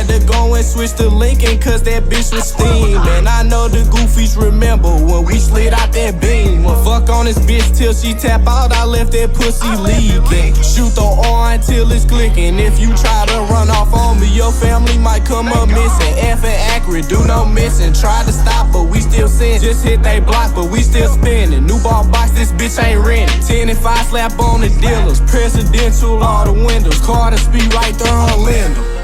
had to go and switch to Lincoln cause that bitch was steam. And I know the goofies remember when we slid out that beam. Fuck on this bitch till she tap out, I left that pussy leaking. Shoot the R until it's clicking. If you try to run off on me, your family might come up missing. F and accurate, do no missing. Try to stop, but we still sin. Just hit they block, but we still spinning. New ball box, this bitch ain't renting. 10 and 5 slap on the dealers. Presidential, all the windows. Carter speed right there on Linda.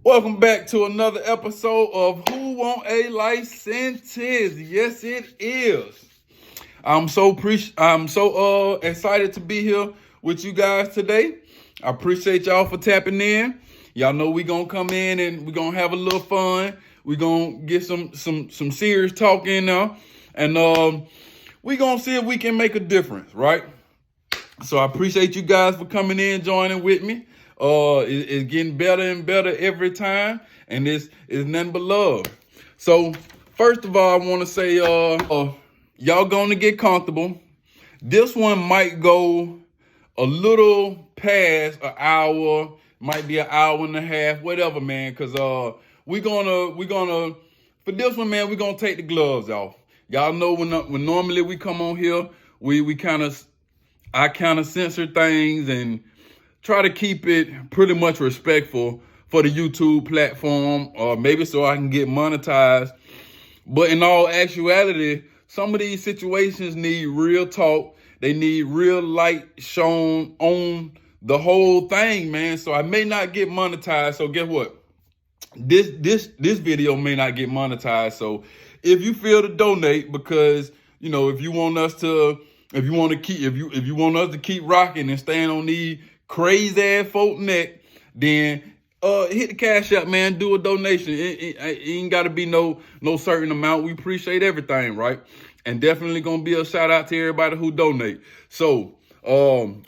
Welcome back to another episode of Who Want a License? Yes, it is. I'm so excited to be here with you guys today. I appreciate y'all for tapping in. Y'all know we gonna come in and we gonna have a little fun. We gonna get some serious talk in now, and we gonna see if we can make a difference, right? So I appreciate you guys for coming in, joining with me. It's getting better and better every time, and it's nothing but love. So first of all, I want to say, y'all gonna get comfortable. This one might go a little past an hour, might be an hour and a half, whatever, man. Cause we gonna for this one, man, we gonna take the gloves off. Y'all know when normally we come on here, I kind of censor things and try to keep it pretty much respectful for the YouTube platform, or maybe so I can get monetized. But in all actuality, some of these situations need real talk. They need real light shown on the whole thing, man. So I may not get monetized. So guess what? This video may not get monetized. So if you feel to donate, because you know, if you want us to keep rocking and staying on these crazy ass folk neck, then hit the cash up, man. Do a donation. It ain't got to be no certain amount. We appreciate everything, right? And definitely gonna be a shout out to everybody who donate. So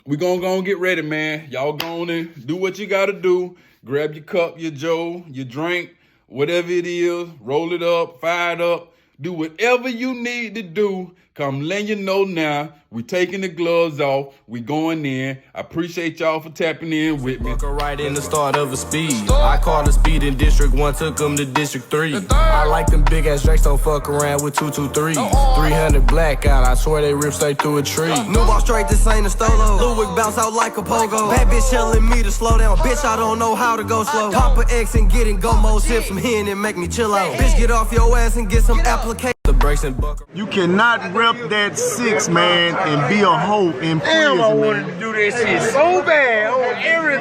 we gonna get ready, man. Y'all gonna do what you gotta do. Grab your cup, your joe, your drink, whatever it is. Roll it up, fire it up. Do whatever you need to do. Come letting you know now, we taking the gloves off. We going in. I appreciate y'all for tapping in with me. Right in the start of a speed. I called a speed in District 1, took them to District 3. I like them big ass Drakes, don't fuck around with 223. 300 blackout, I swear they rip straight through a tree. New ball straight, this ain't a stolo. Lil Wick bounce out like a pogo. Bad bitch telling me to slow down. Bitch, I don't know how to go slow. Papa X and getting Gomo's hip from here and make me chill out. Bitch, get off your ass and get some application. You cannot rep that 6, man, and be a hoe in prison. Damn, I wanted to do that shit so bad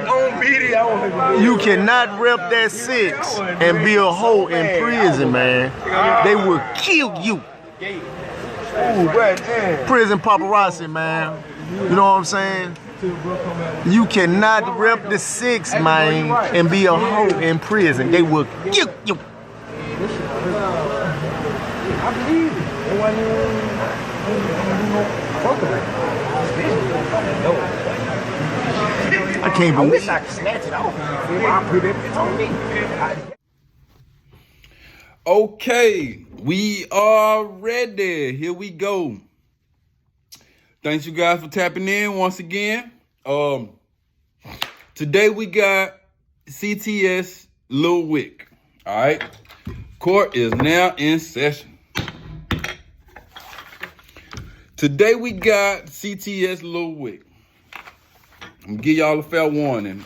on video. You cannot rep that 6 and be a hoe in prison, man. They will kill you. Prison paparazzi, man. You know what I'm saying? You cannot rep the 6, man, and be a hoe in prison. They will kill you. I believe it. I can't believe it. I wish I could snatch it off. I put that bitch on me. Okay, we are ready. Here we go. Thanks you guys for tapping in once again. Today we got CTS Lil Wick. All right. Court is now in session. Today we got CTS Lil Wick. I'm gonna give y'all a fair warning.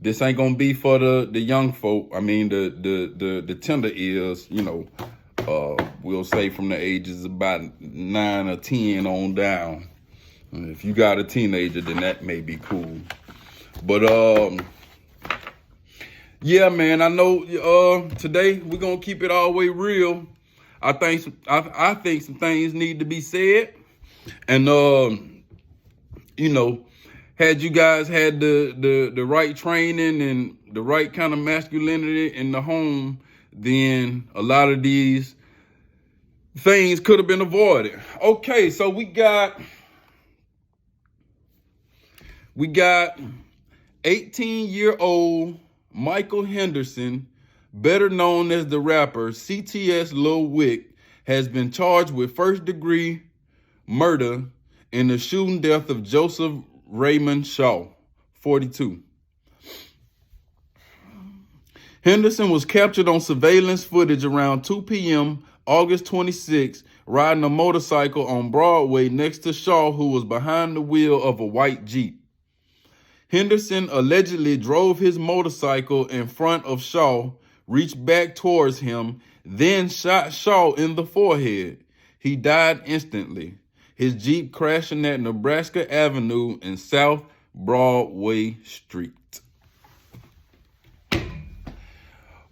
This ain't gonna be for the young folk. I mean the tender ears, you know, we'll say from the ages about 9 or 10 on down. If you got a teenager, then that may be cool. But yeah, man, I know today we're gonna keep it all the way real. I think some things need to be said. And you know, had you guys had the right training and the right kind of masculinity in the home, then a lot of these things could have been avoided. Okay, so we got 18-year-old Michael Henderson, better known as the rapper CTS Lil Wick, has been charged with first-degree murder in the shooting death of Joseph Raymond Shaw, 42. Henderson was captured on surveillance footage around 2 p.m. August 26, riding a motorcycle on Broadway next to Shaw, who was behind the wheel of a white Jeep. Henderson allegedly drove his motorcycle in front of Shaw, reached back towards him, then shot Shaw in the forehead. He died instantly. His Jeep crashing at Nebraska Avenue and South Broadway Street.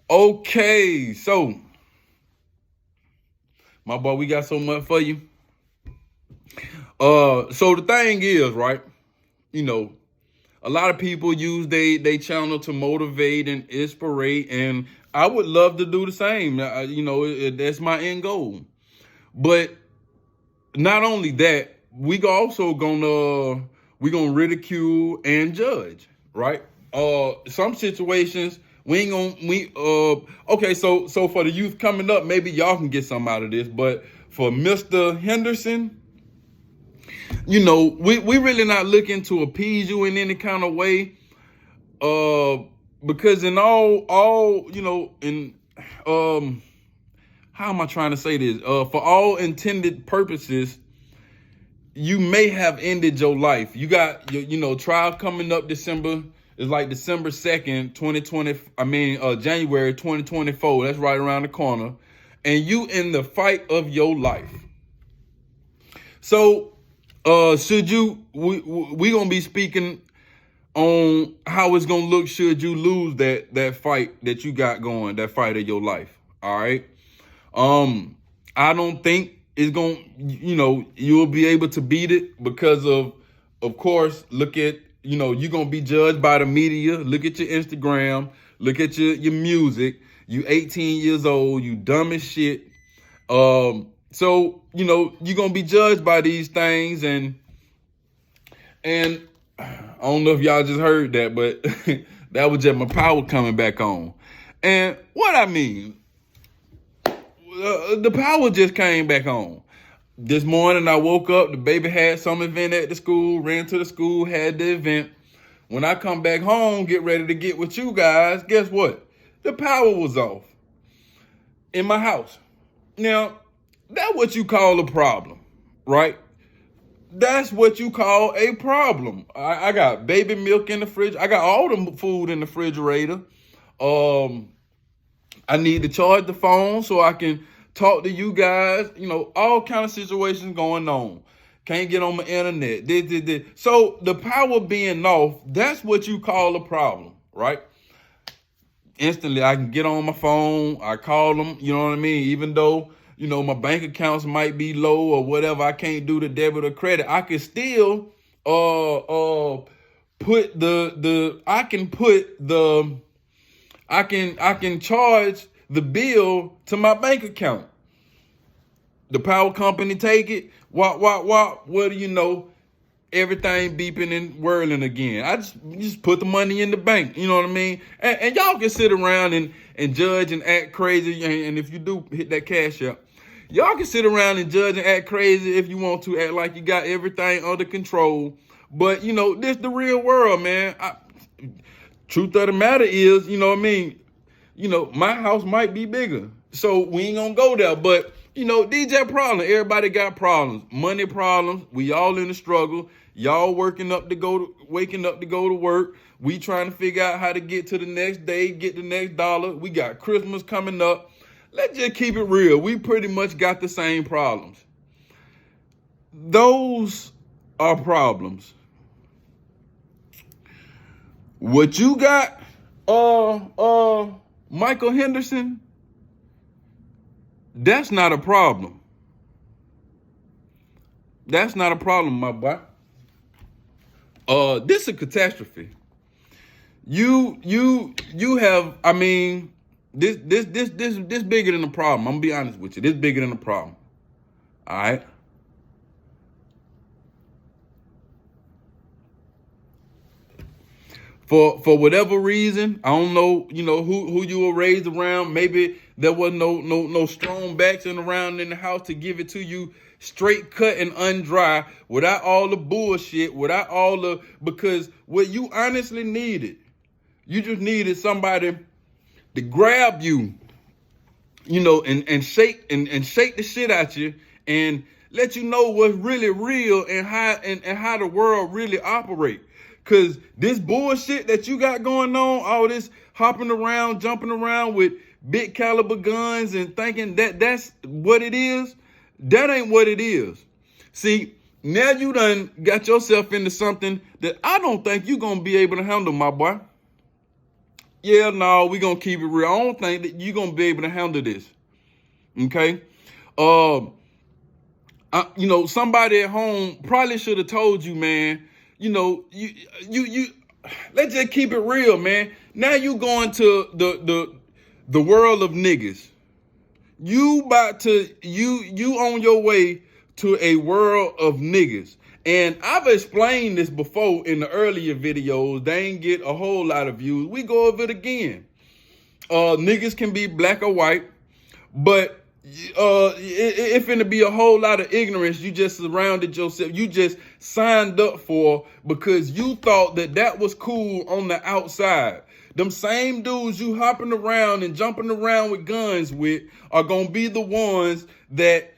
Okay, so, my boy, we got so much for you. So the thing is, right, you know, a lot of people use they channel to motivate and inspire, and I would love to do the same. You know, that's my end goal. But not only that, we gonna ridicule and judge, right? Some situations okay, so for the youth coming up, maybe y'all can get something out of this, but for Mr. Henderson, you know, we really not looking to appease you in any kind of way, because in all you know, in how am I trying to say this? For all intended purposes, you may have ended your life. You got your, you know, trial coming up December. It's like December 2nd, 2020. January 2024. That's right around the corner, and you in the fight of your life. So, should you? We gonna be speaking on how it's gonna look should you lose that fight that you got going, that fight of your life. All right. I don't think it's gonna, you know, you'll be able to beat it because of course, look at, you know, you're gonna be judged by the media. Look at your Instagram, look at your music. You 18 years old, you dumb as shit. So, you know, you're gonna be judged by these things, and I don't know if y'all just heard that, but that was just my power coming back on. And what I mean, the power just came back on. This morning I woke up, the baby had some event at the school, ran to the school, had the event. When I come back home, get ready to get with you guys, guess what? The power was off in my house. Now, that's what you call a problem, right? That's what you call a problem. I got baby milk in the fridge. I got all the food in the refrigerator. I need to charge the phone so I can talk to you guys. You know, all kind of situations going on. Can't get on my internet. So the power being off, that's what you call a problem, right? Instantly, I can get on my phone. I call them, you know what I mean? Even though, you know, my bank accounts might be low or whatever, I can't do the debit or credit. I can still I can charge the bill to my bank account. The power company take it. What do you know? Everything beeping and whirling again. I just put the money in the bank. You know what I mean? And y'all can sit around and judge and act crazy. And if you do hit that cash out, y'all can sit around and judge and act crazy if you want to, act like you got everything under control. But, you know, this the real world, man. Truth of the matter is, you know what I mean? You know, my house might be bigger, so we ain't gonna go there. But, you know, these are problems. Everybody got problems. Money problems. We all in the struggle. Y'all waking up to go to work. We trying to figure out how to get to the next day, get the next dollar. We got Christmas coming up. Let's just keep it real. We pretty much got the same problems. Those are problems. What you got, Michael Henderson, that's not a problem. That's not a problem, my boy. This is a catastrophe. You have, I mean, this bigger than the problem. I'm gonna be honest with you. This bigger than the problem. All right. for whatever reason. I don't know, who you were raised around. Maybe there was no strong backing around in the house to give it to you straight cut and undry, without all the bullshit, because what you honestly needed, you just needed somebody to grab you, and shake the shit out you and let you know what's really real and how the world really operate. Cause this bullshit that you got going on, all this hopping around, jumping around with big caliber guns and thinking that's what it is, that ain't what it is. See, now you done got yourself into something that I don't think you gonna be able to handle, my boy. Yeah, no, we gonna keep it real. I don't think that you gonna be able to handle this. Okay? Somebody at home probably should have told you, man, you let's just keep it real, man. Now you going to the world of niggas. You on your way to a world of niggas. And I've explained this before in the earlier videos. They ain't get a whole lot of views. We go over it again. Niggas can be black or white, but it finna be a whole lot of ignorance you just surrounded yourself, you just signed up for because you thought that was cool on the outside. Them same dudes you hopping around and jumping around with guns with are gonna be the ones that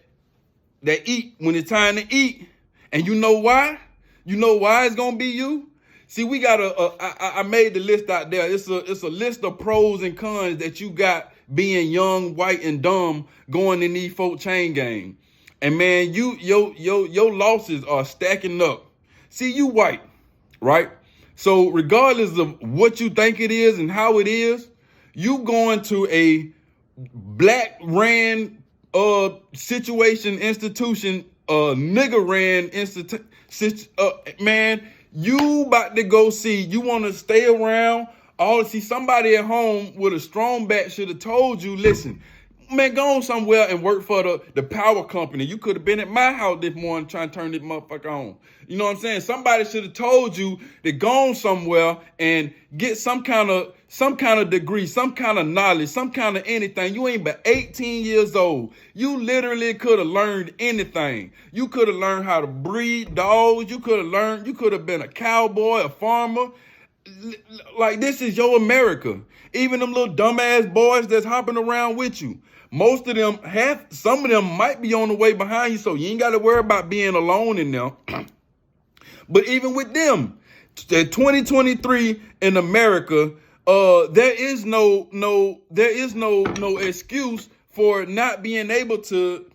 eat when it's time to eat. And you know why? You know why it's gonna be you? See, we got I made the list out there. It's a list of pros and cons that you got being young, white, and dumb going in these folk chain gang. And man, your losses are stacking up. See, you white, right? So regardless of what you think it is and how it is, you going to a black ran situation, institution, nigga ran institution, man, you about to go see, you want to stay around, see somebody at home with a strong back should have told you, listen, man, go on somewhere and work for the power company. You could have been at my house this morning trying to turn this motherfucker on. You know what I'm saying? Somebody should have told you to go on somewhere and get some kind of degree, some kind of knowledge, some kind of anything. You ain't but 18 years old. You literally could have learned anything. You could have learned how to breed dogs. You could have been a cowboy, a farmer. Like, this is your America. Even them little dumbass boys that's hopping around with you. Most of them some of them might be on the way behind you, so you ain't got to worry about being alone in them. But even with them, 2023 in America, there is no excuse for not being able to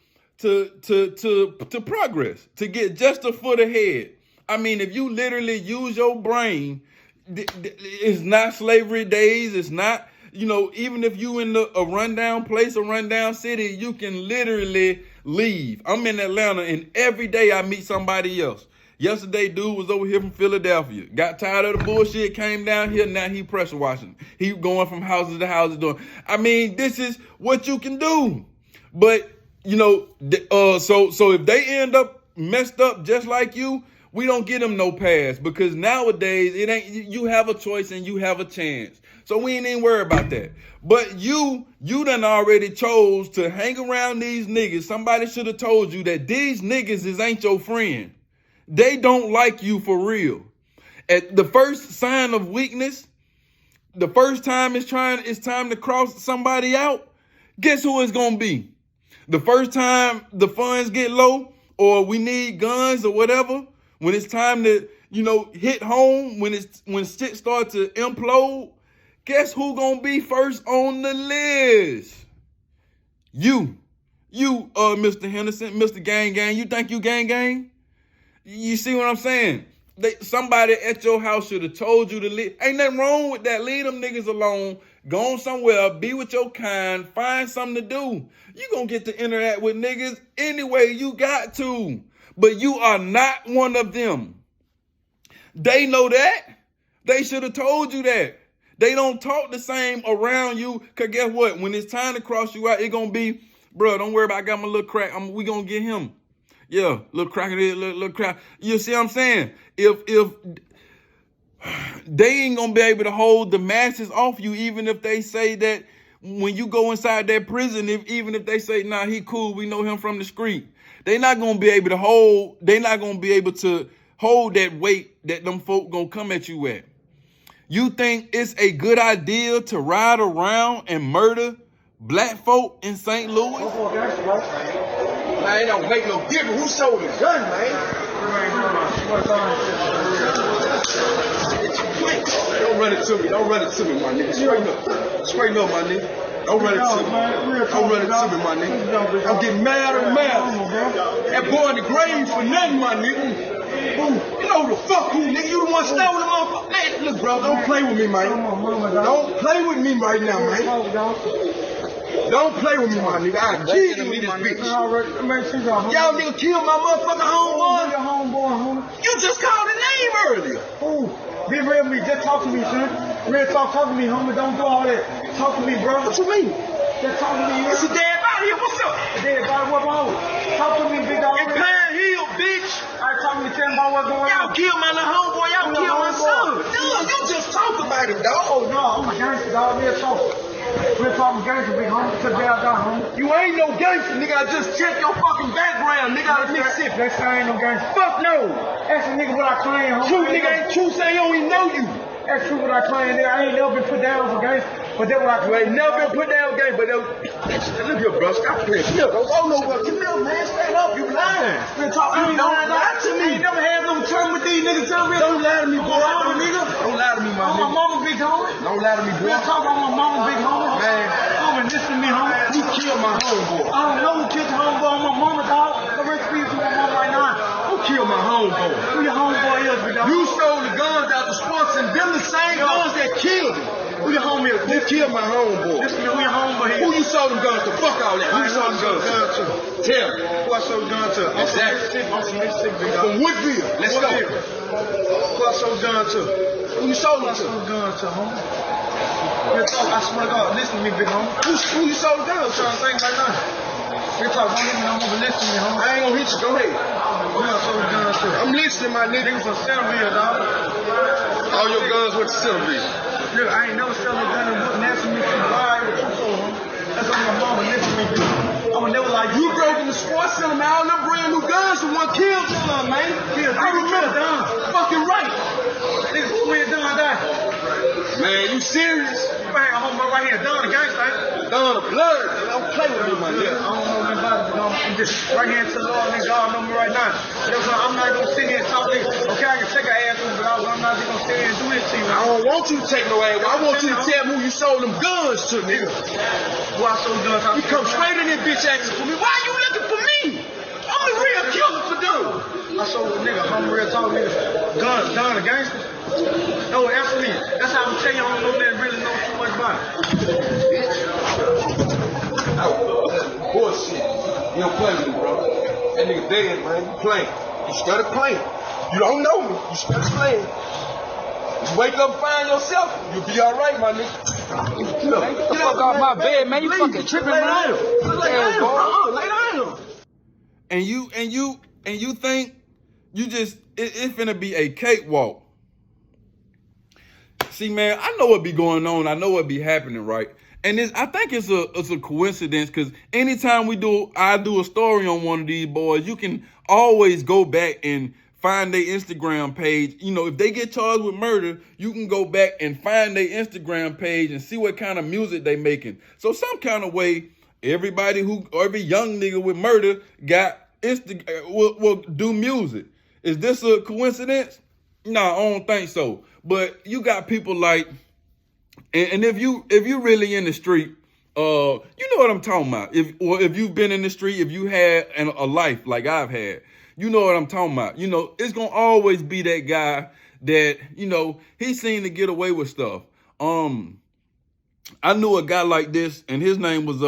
progress, to get just a foot ahead. I mean, if you literally use your brain, it's not slavery days. It's not, even if you in a rundown place, a rundown city, you can literally leave. I'm in Atlanta and every day I meet somebody else. Yesterday, dude was over here from Philadelphia. Got tired of the bullshit, came down here, now he pressure washing. He going from houses to houses doing. I mean, this is what you can do. But, so if they end up messed up just like you, we don't get them no pass, because nowadays it ain't, you have a choice and you have a chance. So we ain't even worry about that. But you done already chose to hang around these niggas. Somebody should have told you that these niggas ain't your friend. They don't like you for real. At the first sign of weakness, the first time it's time to cross somebody out, guess who it's gonna be? The first time the funds get low or we need guns or whatever, when it's time to, hit home, when shit starts to implode, guess who gonna be first on the list? You, Mr. Henderson, Mr. Gang Gang. You think you gang gang? You see what I'm saying? Somebody at your house should have told you to leave. Ain't nothing wrong with that. Leave them niggas alone. Go on somewhere. Be with your kind. Find something to do. You gonna get to interact with niggas anyway. You got to. But you are not one of them. They know that. They should have told you that. They don't talk the same around you. Because guess what? When it's time to cross you out, it's going to be, bro, don't worry about it. I got my little crack. We going to get him. Yeah, little crack of this, little crack. You see what I'm saying? If they ain't gonna be able to hold the masses off you, even if they say that when you go inside that prison, even if they say, nah, he cool, we know him from the street. They not gonna be able to hold that weight that them folk gonna come at you at. You think it's a good idea to ride around and murder black folk in St. Louis? Man, it don't make no difference who sold the gun, man. Don't run it to me. Don't run it to me, my nigga. Straight up. Straight up, my nigga. Don't run it to me. Don't run it to me, my nigga. I'm getting madder and madder. That boy in the grave for nothing, my nigga. You know the fuck who, nigga. You the one stole the motherfucker. Hey, look, bro, don't play with me, man. Don't play with me right now, man. Don't play with me, my nigga. I'll kill you with this bitch. Y'all nigga killed my motherfucking homeboy. You just called his name earlier. Ooh, be real with me. Just talk to me, son. Real talk to me, homie. Don't do all that. Talk to me, bro. What you mean? Just talk to me. It's a dead body here. What's up? Dead body, what wrong? Talk to me, big dog. In Pine Hill, bitch. All right, talk to me, tell me about what's going on. Y'all killed my little homeboy. Y'all killed my son. Dude, you just talked about it, dog. Oh, no, I'm a gangster, dog. Real talk. Real talk, gangster, big homie. Took down, homie. You ain't no gangster, nigga. I just checked your fucking background, nigga, out of Mississippi. Next time I ain't no gangster. Fuck no. Ask a nigga what I claim, homie. True, nigga, ain't true, say you don't even know you. That's true what I claim there. I ain't never been put down for gangster, but that's what I You claim. ain't never been put down game, but look here, bro. Stop playing. Look, don't know what you know, man. Stand up, you lying. Real talk, You don't lie to me. I ain't never had no term with these niggas. Don't lie to me, boy. Don't lie to me, my I'm my nigga. mama big homie. Don't lie to me, boy. Real talk, I'm my mama big homie. Man. Homie, listen to me, homie. You killed my homeboy. I don't know who killed your homeboy. I'm my mama, dog. The rest of you to my mama right now. Who killed my homeboy? Who your homeboy is, big dog? You stole the guns out the sports and them the same guns that killed him. Who your homie is? Who killed my homeboy? Listen to me, who your homeboy is? Who you sold them guns to? Fuck all that. Who you sold them guns to? Tell me. Who I sold the gun to? Exactly. I'm from Mississippi, big dog. From Woodville. Let's go. Who I sold the gun to? Who you sold Who I them sold to? the gun to, homie? Real talk, I swear to God, listen to me, big homie. Who you sold them I'm to? trying to think right now. Real talk, don't hit me no more, but listen to me, homie. I ain't gonna hit you. Go ahead. Who I sold the gun to? I'm listening, my nigga. Niggas from Centerville, dog. All your guns went to Sylvia. Look, I ain't never selling a gun and wouldn't answer me from lie with you sold, homie. That's what my mama listen to me, big homie. I would never like You broke in the sports center, man. All them brand new guns the one killed John, man. I remember. Fucking right. niggas when Don died. Man, you serious? Man, I'm right here, Don the gangster, ain't Don the blood. Don't play with me, my I nigga. don't know nothing about it, but I'm just right here to the Lord, nigga. God know me right now. You know what I'm saying? I'm not gonna sit here and talk this. Okay, I can take an ass with, but I'm not just gonna sit here and do this to you. I don't want you to take no ass. I want you to tell me who you sold them guns to, nigga. Who I sold guns out You come straight in this bitch asking for me. Why you looking for me? I'm the real killer for them. I sold a nigga, I'm real talk nigga. Guns, Don the gangster. No, answer me. That's how I'm telling you, I don't know that really know too much about it. Oh, bullshit. You don't play with me, bro. That nigga dead, man. You playing. You started playing. You don't know me. You started playing. You wake up and find yourself, you'll be all right, my nigga. Get up. Get the fuck off my bed, man. You fucking tripping, Lay man. down. Lay down. Lay down. And you think you just it's finna be a cakewalk. See, man, I know what be going on. I know what be happening, right? And I think it's a coincidence because anytime I do a story on one of these boys, you can always go back and find their Instagram page. You know, if they get charged with murder, you can go back and find their Instagram page and see what kind of music they making. So some kind of way, every young nigga with murder will do music. Is this a coincidence? No, I don't think so. But you got people like, and if you really in the street, you know what I'm talking about. If you've been in the street, if you had a life like I've had, you know what I'm talking about. You know, it's gonna always be that guy that, you know, he seemed to get away with stuff. I knew a guy like this, and his name was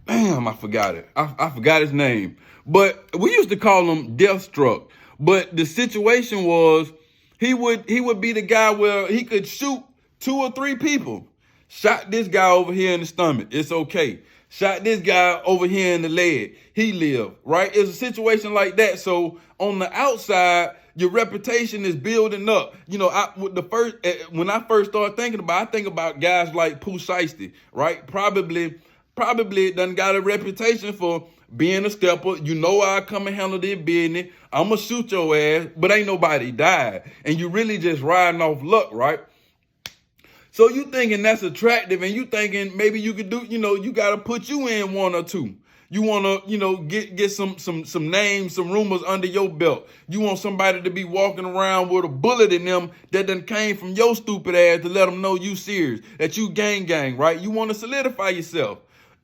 damn, I forgot it. I forgot his name. But we used to call him Deathstruck. But the situation was he would be the guy where he could shoot 2 or 3 people. Shot this guy over here in the stomach. It's okay. Shot this guy over here in the leg. He lived, right? It's a situation like that. So on the outside, Your reputation is building up. You know, when I first started thinking about it, I think about guys like Pooh Shiesty, right? Probably done got a reputation for being a stepper. You know I come and handle this business. I'm going to shoot your ass, but ain't nobody died. And you really just riding off luck, right? So you thinking that's attractive, and you thinking maybe you could do, you know, you got to put you in one or two. You want to, you know, get some names, some rumors under your belt. You want somebody to be walking around with a bullet in them that done came from your stupid ass to let them know you serious, that you gang, right? You want to solidify yourself.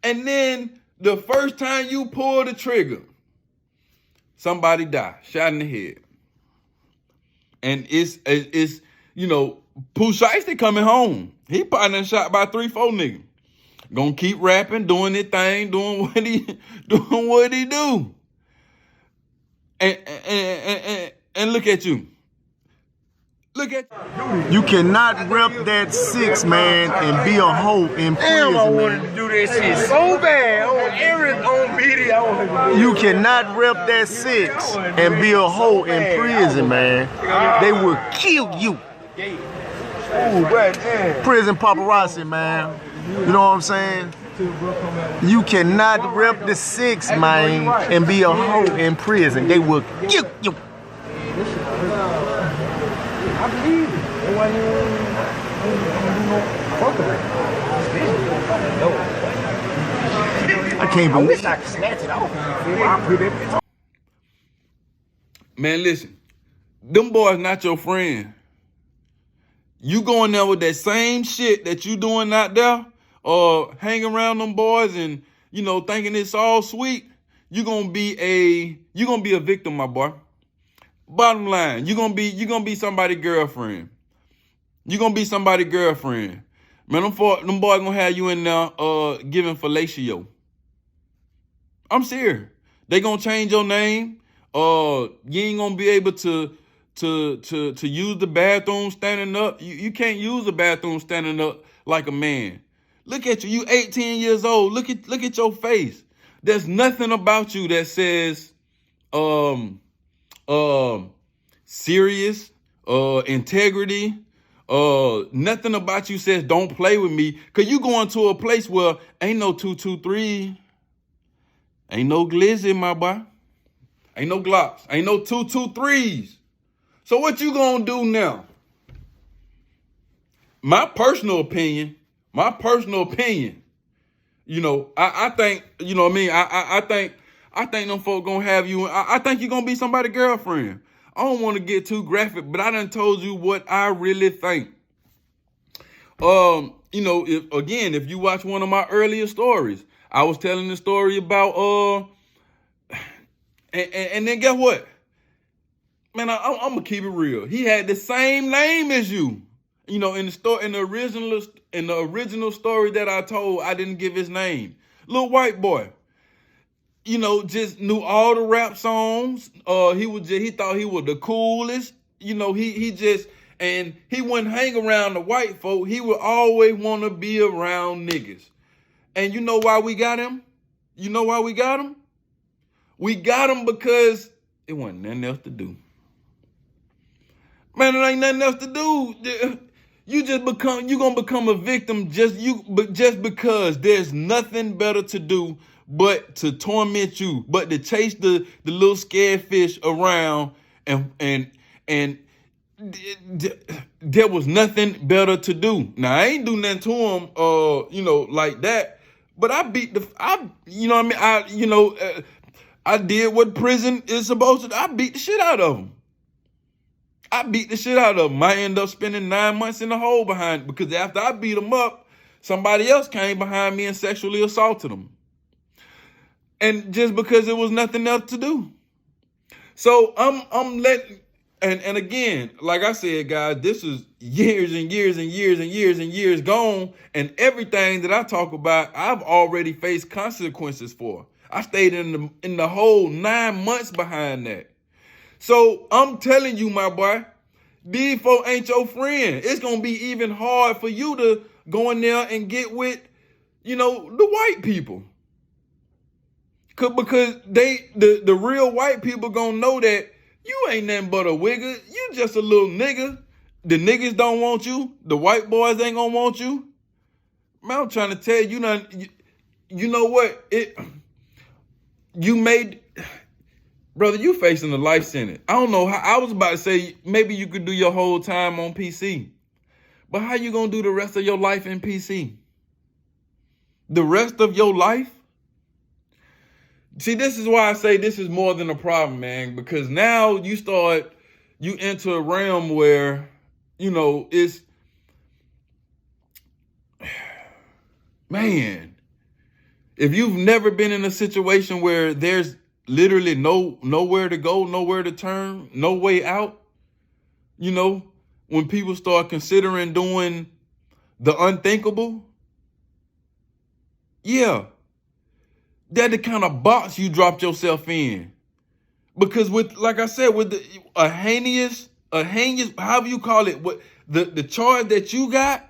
And then the first time you pull the trigger, somebody die, shot in the head. And it's you know, Pooh Shiesty coming home. He probably done shot by 3-4 niggas. Gonna keep rapping, doing his thing, doing what he do. And look at you. Look at you. You cannot rep that 6, man, and be a hoe in prison, Damn, I wanted to do that shit so bad on video. You cannot rep that 6 and be a hoe in prison, man. They will kill you. Prison paparazzi, man. You know what I'm saying? You cannot rep the 6, man, and be a hoe in prison. They will kill you. I believe it. I can't believe it. I could snatch it off. Man, listen. Them boys not your friend. You going there with that same shit that you doing out there, or hang around them boys and, you know, thinking it's all sweet, you're gonna be a victim, my boy. Bottom line, you're gonna be somebody's girlfriend. You're gonna be somebody's girlfriend. Man, them boys gonna have you in there giving fellatio. I'm serious. They gonna change your name. You ain't gonna be able to use the bathroom standing up. You can't use the bathroom standing up like a man. Look at you. You 18 years old. Look at your face. There's nothing about you that says serious, integrity. Nothing about you says don't play with me. Cause you going to a place where ain't no 223, ain't no glizzy, my boy. Ain't no Glocks, ain't no 223s. So what you gonna do now? My personal opinion, you know, I think, you know what I mean? I think them folk gonna have you. I think you're gonna be somebody's girlfriend. I don't want to get too graphic, but I done told you what I really think. You know, if you watch one of my earlier stories, I was telling the story about and then guess what? Man, I'm gonna keep it real. He had the same name as you. You know, in the original story that I told, I didn't give his name. Little white boy. You know, just knew all the rap songs. He thought he was the coolest. You know, and he wouldn't hang around the white folk. He would always want to be around niggas. And you know why we got him? You know why we got him? We got him because it wasn't nothing else to do. Man, it ain't nothing else to do. You gonna become a victim just because there's nothing better to do but to torment you, but to chase the little scared fish around, and there was nothing better to do. Now I ain't do nothing to him, you know, like that. But you know what I mean? I did what prison is supposed to do. I beat the shit out of him. I end up spending 9 months in the hole because after I beat him up, somebody else came behind me and sexually assaulted him. And just because there was nothing else to do. So I'm letting, and again, like I said, guys, this is years and years and years and years and years gone. And everything that I talk about, I've already faced consequences for. I stayed in the hole 9 months behind that. So I'm telling you, my boy, these folk ain't your friend. It's going to be even hard for you to go in there and get with, you know, the white people. Because the real white people going to know that You ain't nothing but a wigger. You just a little nigga. The niggas don't want you. The white boys ain't gonna want you. Man, I'm trying to tell you, you know what? You made, brother, you facing a life sentence. I don't know how, I was about to say, maybe you could do your whole time on PC. But how you gonna do the rest of your life in PC? The rest of your life? See, this is why I say this is more than a problem, man, because now you enter a realm where, it's, man, if you've never been in a situation where there's literally nowhere to go, nowhere to turn, no way out, when people start considering doing the unthinkable, yeah, that's the kind of box you dropped yourself in. Because with, like I said, with a heinous, however you call it, what the charge that you got,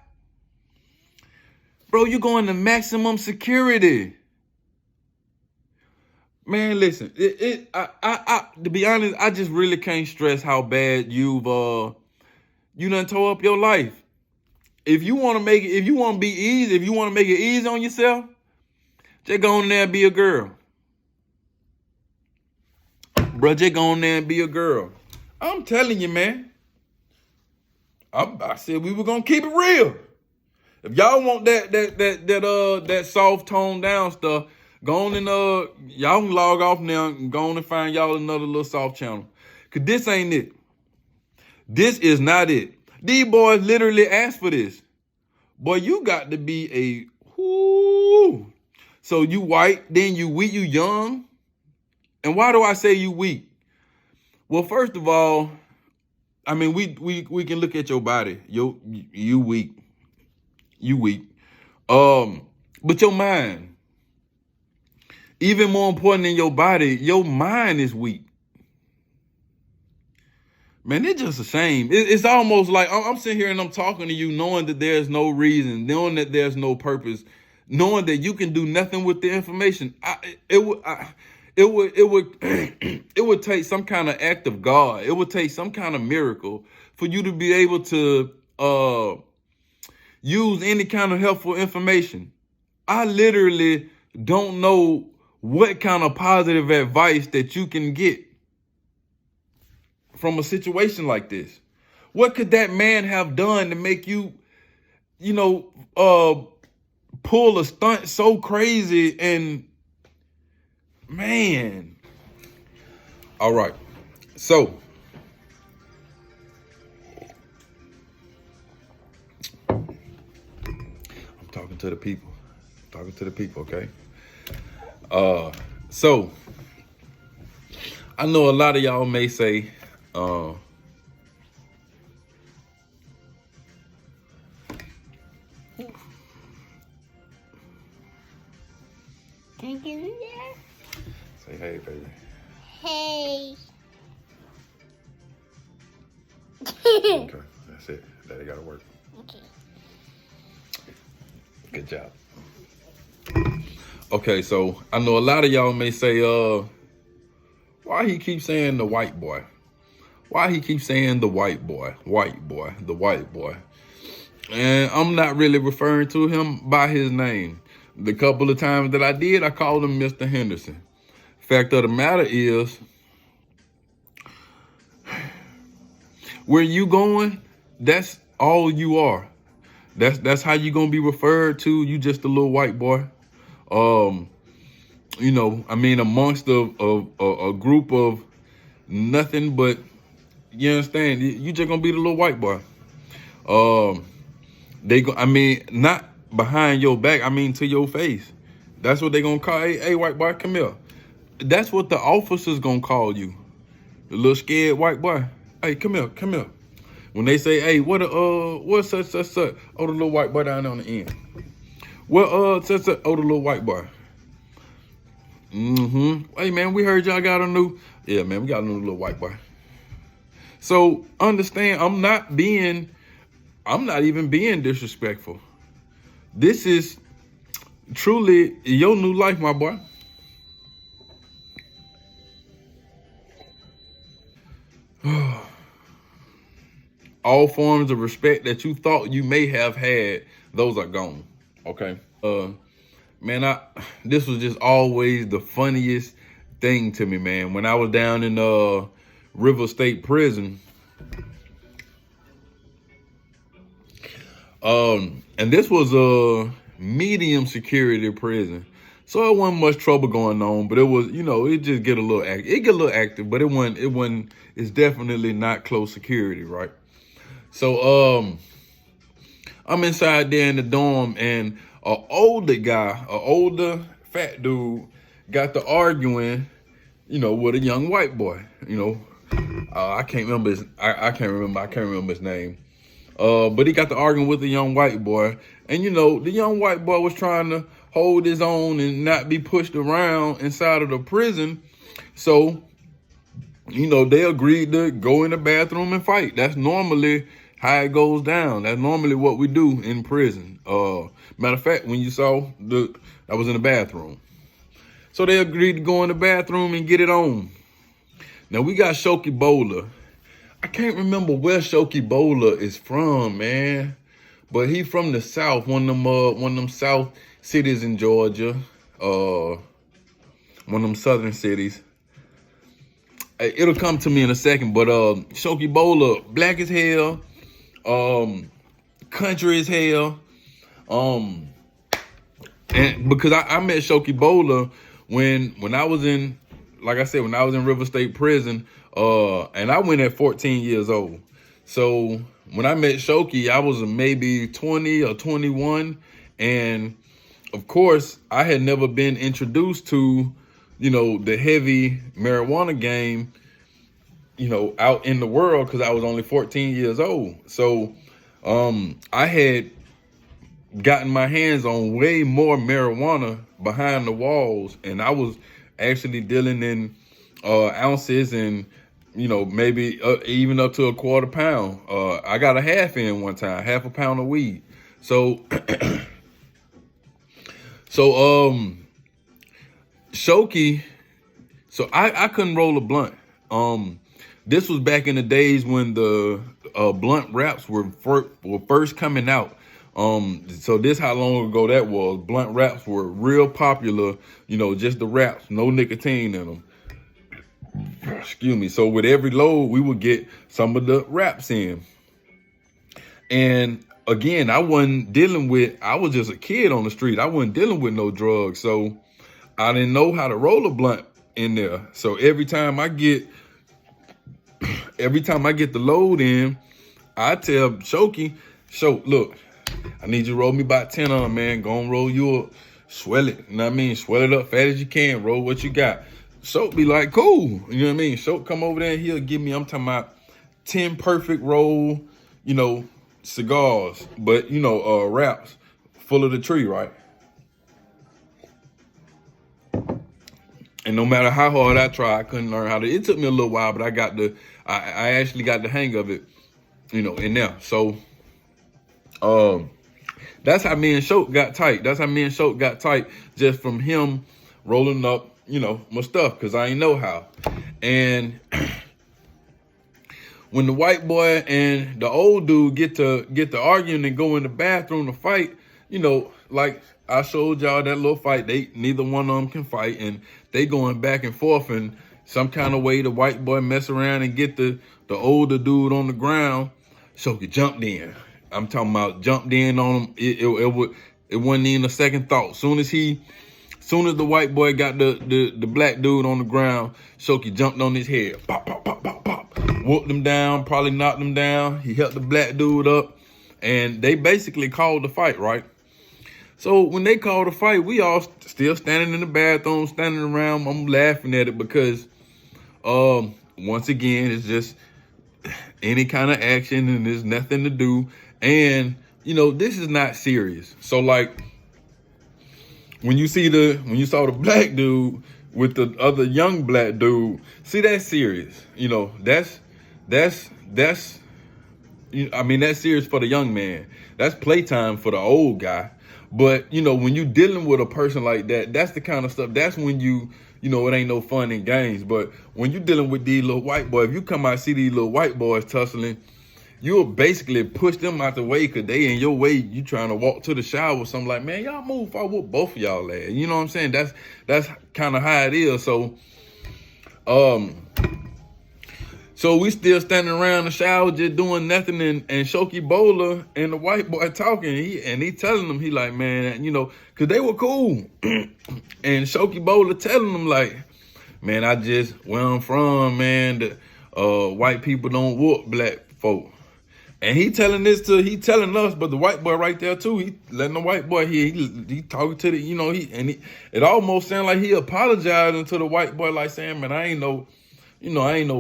bro, you're going to maximum security. Man, listen, to be honest, I just really can't stress how bad you done tore up your life. If you want to make it, if you want to be easy, if you want to make it easy on yourself, just go in there and be a girl. Bro, just go in there and be a girl. I'm telling you, man. I said we were gonna keep it real. If y'all want that soft toned down stuff, go on and y'all can log off now and go on and find y'all another little soft channel. Cause this ain't it. This is not it. These boys literally asked for this. Boy, you got to be whoo. So you white, then you weak, you young. And why do I say you weak? Well, first of all, I mean, we can look at your body. You weak. You weak. But your mind, even more important than your body, your mind is weak. Man, it's just a shame. It's almost like I'm sitting here and I'm talking to you knowing that there's no reason, knowing that there's no purpose, knowing that you can do nothing with the information. It would take some kind of act of God. It would take some kind of miracle for you to be able to use any kind of helpful information. I literally don't know what kind of positive advice that you can get from a situation like this. What could that man have done to make you, pull a stunt so crazy? And man, all right. So I'm talking to the people. Okay. So I know a lot of y'all may say, Can I get in there? say hey, baby. Hey. Okay, that's it. Daddy gotta work. Okay. Good job. Okay, so I know a lot of y'all may say, why he keep saying the white boy? Why he keep saying the white boy, the white boy? And I'm not really referring to him by his name. The couple of times that I did, I called him Mr. Henderson. Fact of the matter is, where you going, that's all you are. That's how you gonna be referred to. You just a little white boy. Amongst a group of nothing but, you understand, you just gonna be the little white boy. Not behind your back, to your face. That's what they gonna call, hey, white boy, come here. That's what the officers gonna call you. The little scared white boy. Hey, come here. When they say, hey, what's such? Oh, the little white boy down on the end. Such. Oh, the little white boy. Hey, man, we heard y'all got a new. Yeah, man, we got a new little white boy. So understand, I'm not even being disrespectful. This is truly your new life, my boy. All forms of respect that you thought you may have had, those are gone. Okay. Man, this was just always the funniest thing to me, man. When I was down in River State Prison, and this was a medium security prison, so it wasn't much trouble going on. But it was, it just get a little active, but it's definitely not close security, right? So I'm inside there in the dorm, and an older fat dude got to arguing, with a young white boy. I can't remember his name. But he got to arguing with a young white boy, and the young white boy was trying to hold his own and not be pushed around inside of the prison. So, they agreed to go in the bathroom and fight. That's normally how it goes down. That's normally what we do in prison. Matter of fact, when you saw I was in the bathroom. So they agreed to go in the bathroom and get it on. Now we got Shoki Bowler. I can't remember where Shoki Bowler is from, man. But he from the South, one of them South cities in Georgia. One of them southern cities. It'll come to me in a second, but Shoki Bowler, black as hell. Country as hell. And because I met Shoki Bowler when I was in, like I said, when I was in River State Prison, and I went at 14 years old. So when I met Shoki, I was maybe 20 or 21, and of course I had never been introduced to, the heavy marijuana game, out in the world, because I was only 14 years old. So I had gotten my hands on way more marijuana behind the walls, and I was actually dealing in ounces and, maybe even up to a quarter pound. I got a half in one time, half a pound of weed. So, Shoki, so I couldn't roll a blunt. This was back in the days when the blunt wraps were first coming out. So this how long ago that was. Blunt wraps were real popular, just the wraps, no nicotine in them. Excuse me. So with every load, we would get some of the wraps in. And again, I was just a kid on the street. I wasn't dealing with no drugs. So I didn't know how to roll a blunt in there. So every time I get the load in, I tell Shoki, look, I need you to roll me about 10 on, man. Go and roll you up. Swell it. You know what I mean? Swell it up fast as you can. Roll what you got. Shoki be like, cool. You know what I mean? Shoki come over there and he'll give me, I'm talking about 10 perfect roll, cigars. But, wraps full of the tree, right? And no matter how hard I tried, I couldn't learn how to. It took me a little while, but I actually got the hang of it, in there. So, that's how me and Shoki got tight. Just from him rolling up, my stuff, because I ain't know how. And when the white boy and the old dude get to arguing and go in the bathroom to fight, like I showed y'all that little fight, neither one of them can fight, and they going back and forth, and some kind of way the white boy mess around and get the older dude on the ground. Shoki jumped in. I'm talking about jumped in on him. It wasn't even a second thought. Soon as the white boy got the black dude on the ground, Shoki jumped on his head. Pop, pop, pop, pop, pop. Whooped him down, probably knocked him down. He helped the black dude up, and they basically called the fight, right? So when they called the fight, we all still standing in the bathroom, standing around. I'm laughing at it because, once again, it's just any kind of action and there's nothing to do. And, this is not serious. So like, when you saw the black dude with the other young black dude, see, that's serious. That's serious for the young man. That's playtime for the old guy. But, you know, when you dealing with a person like that, that's the kind of stuff, that's when you know, it ain't no fun in games. But when you dealing with these little white boys, if you come out and see these little white boys tussling, you'll basically push them out the way because they in your way. You trying to walk to the shower or something, like, man, y'all move, I whoop both of y'all ass. You know what I'm saying? That's kind of how it is. So, so we still standing around the shower just doing nothing, and Shoki Bowler and the white boy talking. He telling them, he like, man, you know, cause they were cool. And Shoki Bowler telling them like, man, I just where I'm from, man, the white people don't whoop black folk. And he telling us, but the white boy right there too, he letting the white boy hear, he talking to the, you know, it almost sounded like he apologizing to the white boy, like saying, man, I ain't no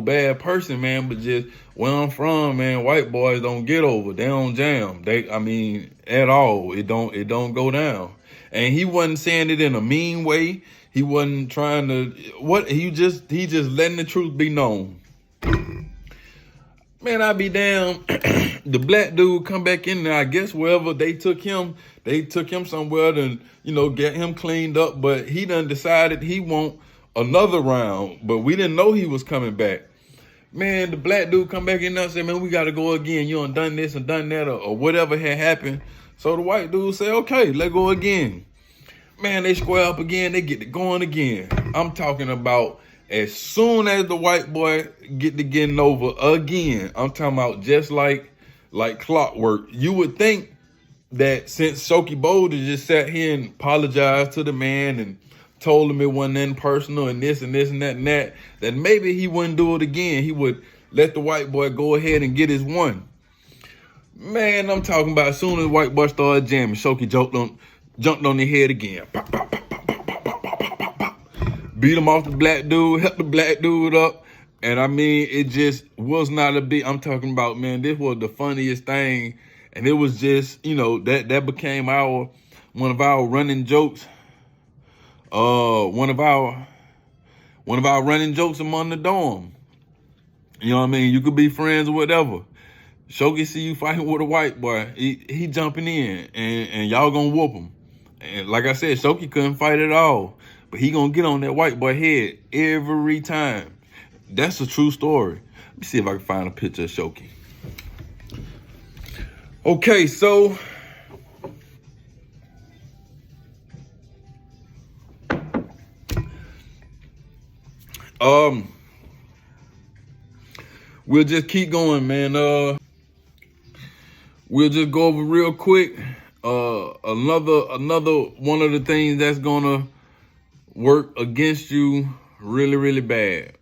bad person, man, but just where I'm from, man, white boys don't get over. They don't jam. At all. It don't go down. And he wasn't saying it in a mean way. He wasn't trying to, he just letting the truth be known. Man, I be damn. The black dude come back in there, I guess wherever they took him somewhere to, you know, get him cleaned up. But he done decided he want another round, but we didn't know he was coming back. Man, the black dude come back in there and say, man, we got to go again. You done this and done that or whatever had happened. So the white dude say, okay, let's go again. Man, they square up again. They get to going again. I'm talking about as soon as the white boy get to getting over again, I'm talking about just like clockwork. You would think that since Shoki Boulder just sat here and apologized to the man and told him it wasn't nothing personal and this and this and that, that maybe he wouldn't do it again. He would let the white boy go ahead and get his one. Man, I'm talking about as soon as the white boy started jamming, Shoki jumped on his head again. Pop, pop, pop, pop, pop, pop, pop, pop, pop, pop. Beat him off the black dude, helped the black dude up. And I mean, it just was not a big, I'm talking about, man, this was the funniest thing. And it was just, you know, that became one of our running jokes. One of our running jokes among the dorm. You know what I mean? You could be friends or whatever. Shoki see you fighting with a white boy. He jumping in and y'all gonna whoop him. And like I said, Shoki couldn't fight at all. But he gonna get on that white boy head every time. That's a true story. Let me see if I can find a picture of Shoki. Okay, so we'll just keep going, man. We'll just go over real quick. Another one of the things that's gonna work against you really, really bad.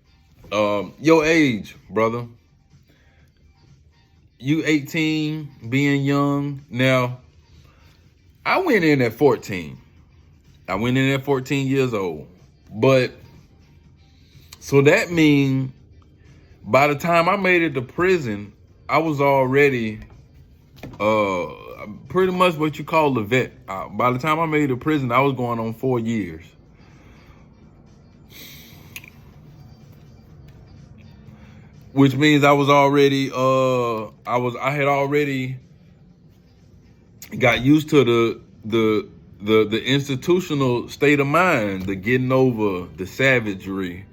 Your age, brother. You 18, being young. Now, I went in at 14. I went in at 14 years old. But, so that means by the time I made it to prison, I was already pretty much what you call a vet. By the time I made it to prison, I was going on 4 years. Which means I was already, I had already got used to the institutional state of mind, the getting over, the savagery,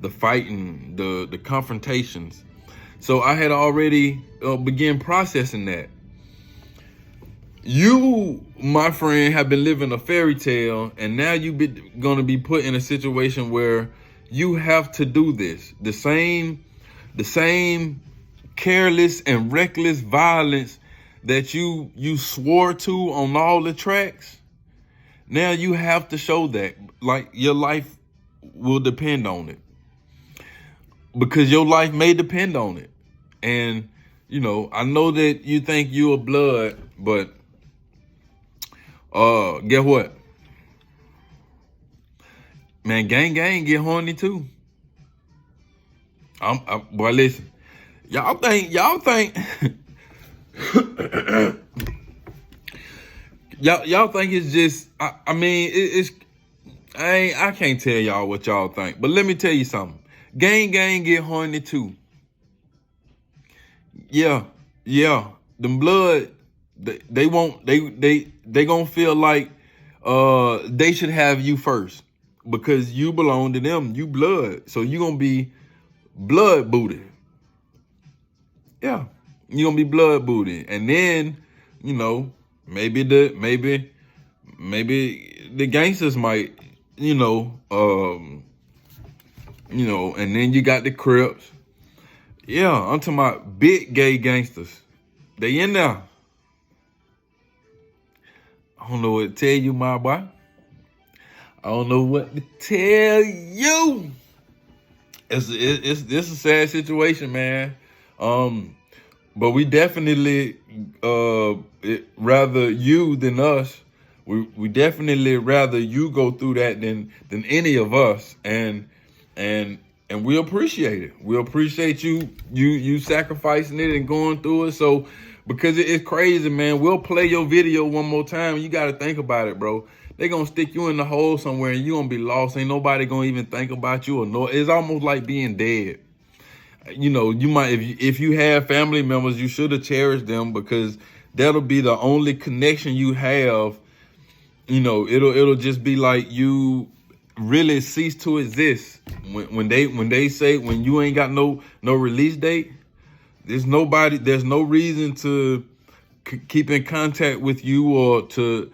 the fighting, the confrontations. So I had already began processing that. You, my friend, have been living a fairy tale, and now you're going to be put in a situation where you have to do this. The same careless and reckless violence that you swore to on all the tracks. Now you have to show that, like, your life will depend on it, because your life may depend on it. And, you know, I know that you think you a blood, but guess what? Man, gang get horny too. Boy, listen. Y'all think y'all think it's just, I mean, I can't tell y'all what y'all think, but let me tell you something. Gang get horny too. Yeah. Them blood they won't they gonna feel like they should have you first because you belong to them. You blood, so you gonna be blood booty. Yeah, you gonna be blood booty, and then maybe the gangsters might and then you got the Crips. Yeah, I'm talking about big gay gangsters. They in there. I don't know what to tell you, my boy. I don't know what to tell you. It's a sad situation, man. But we definitely rather you than us. We definitely rather you go through that than any of us, and we appreciate it. We appreciate you sacrificing it and going through it. So because it's crazy, man. We'll play your video one more time. You got to think about it, bro. They gonna stick you in the hole somewhere and you gonna be lost. Ain't nobody gonna even think about you or know. It's almost like being dead. You might, if you have family members, you should have cherished them because that'll be the only connection you have. It'll just be like you really cease to exist when they say when you ain't got no release date. There's no reason to keep in contact with you or to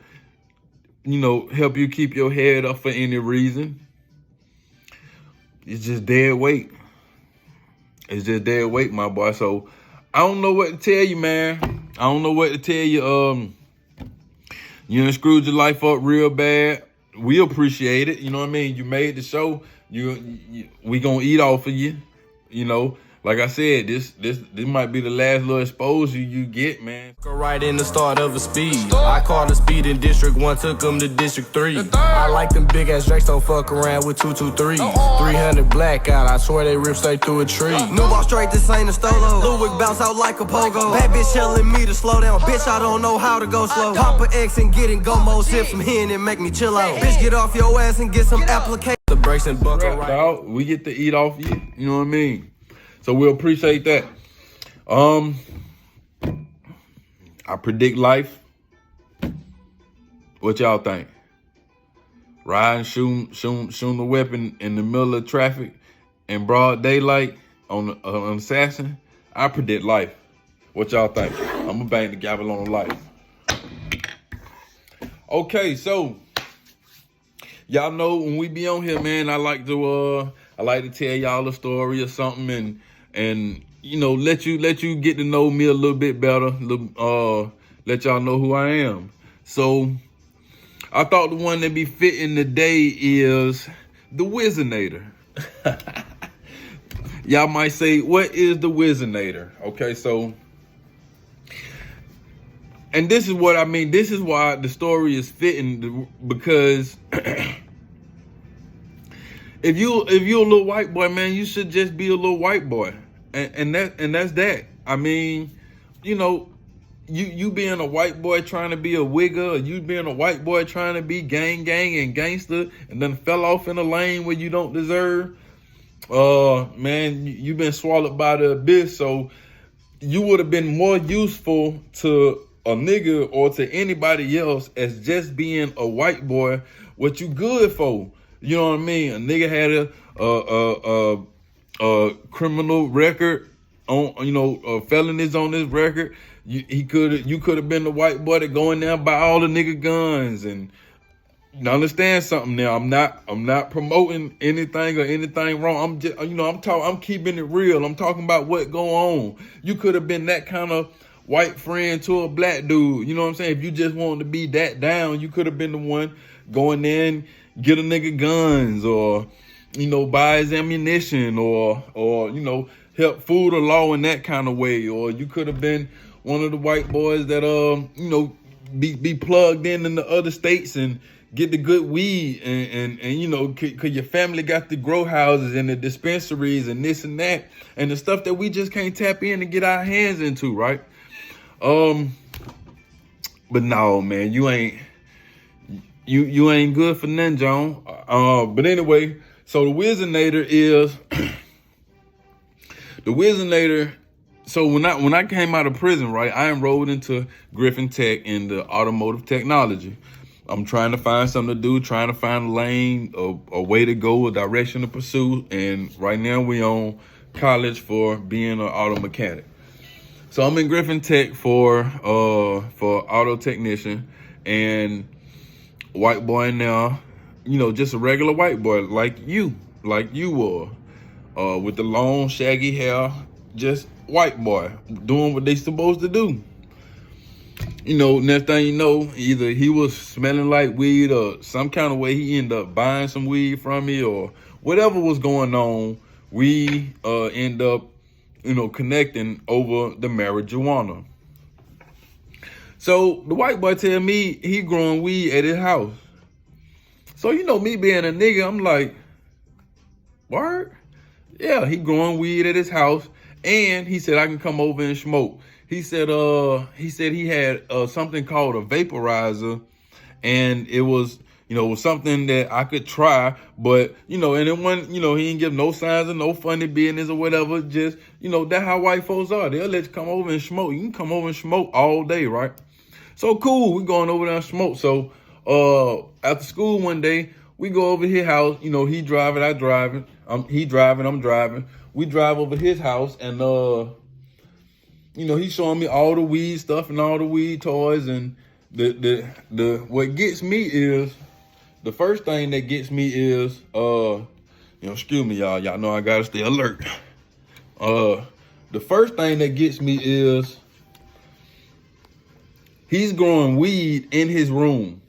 help you keep your head up for any reason. It's just dead weight. It's just dead weight, my boy. So I don't know what to tell you, man. I don't know what to tell you. You done screwed your life up real bad. We appreciate it. You know what I mean? You made the show. We gonna eat off of you. Like I said, this might be the last little exposure you get, man. Right in the start of a speed. I called the speed in District 1, took them to District 3. I like them big ass Drakes, don't fuck around with 223. 300 blackout, I swear they rip straight through a tree. New ball straight, this ain't a stolo. Lil Wick bounce out like a pogo. Bad bitch telling me to slow down. Bitch, I don't know how to go slow. Papa X and getting go-mo sip some hen and make me chill out. Bitch, get off your ass and get some application. The brakes and buckle right. Dog, we get to eat off you. You know what I mean? So we appreciate that. I predict life. What y'all think? Riding, shooting the weapon in the middle of traffic in broad daylight on an assassin. I predict life. What y'all think? I'm gonna bang the gavel on life. Okay, so y'all know when we be on here, man, I like to tell y'all a story or something and let you get to know me a little bit better, let y'all know who I am. So I thought the one that be fitting today is the Wizinator. Y'all might say, what is the Wizinator? Okay, so, and this is what I mean. This is why the story is fitting, because if you're a little white boy, man, you should just be a little white boy, and that's that. I mean, you being a white boy trying to be a wigger, or you being a white boy trying to be gang and gangster, and then fell off in a lane where you don't deserve. Man, you've been swallowed by the abyss. So you would have been more useful to a nigga or to anybody else as just being a white boy. What you good for? You know what I mean? A nigga had a criminal record on, felonies on his record. You could have been the white boy that go in there and buy all the nigga guns. And you understand something now. I'm not promoting anything or anything wrong. I'm just, I'm keeping it real. I'm talking about what go on. You could have been that kind of white friend to a black dude. You know what I'm saying? If you just wanted to be that down, you could have been the one going in, get a nigga guns, or buy his ammunition, or help food or law in that kind of way. Or you could have been one of the white boys that be plugged in the other states and get the good weed, and cause your family got the grow houses and the dispensaries and this and that and the stuff that we just can't tap in and get our hands into, right? But no, man, you ain't good for nothing, John. But anyway, so the Wizinator is the Wizinator So when I came out of prison, right, I enrolled into Griffin Tech in the automotive technology. I'm trying to find something to do, trying to find a lane, a way to go, a direction to pursue. And right now we on college for being an auto mechanic. So I'm in Griffin Tech for auto technician, and white boy now, just a regular white boy like you were, with the long shaggy hair, just white boy doing what they supposed to do. Next thing you know, either he was smelling like weed or some kind of way he ended up buying some weed from me, or whatever was going on, we end up, connecting over the marijuana. So the white boy tell me he growing weed at his house. So, me being a nigga, I'm like, word? Yeah, he growing weed at his house, and he said I can come over and smoke. He said he had something called a vaporizer, and it was was something that I could try, but and it wasn't, he didn't give no signs of no funny business or whatever. Just that's how white folks are. They'll let you come over and smoke. You can come over and smoke all day, right? So cool, we going over there and smoke. So after school one day, we go over his house. He driving, I driving. He driving, I'm driving. We drive over his house, and he's showing me all the weed stuff and all the weed toys. And the what gets me is, the first thing that gets me is excuse me, y'all know I gotta stay alert. The first thing that gets me is he's growing weed in his room.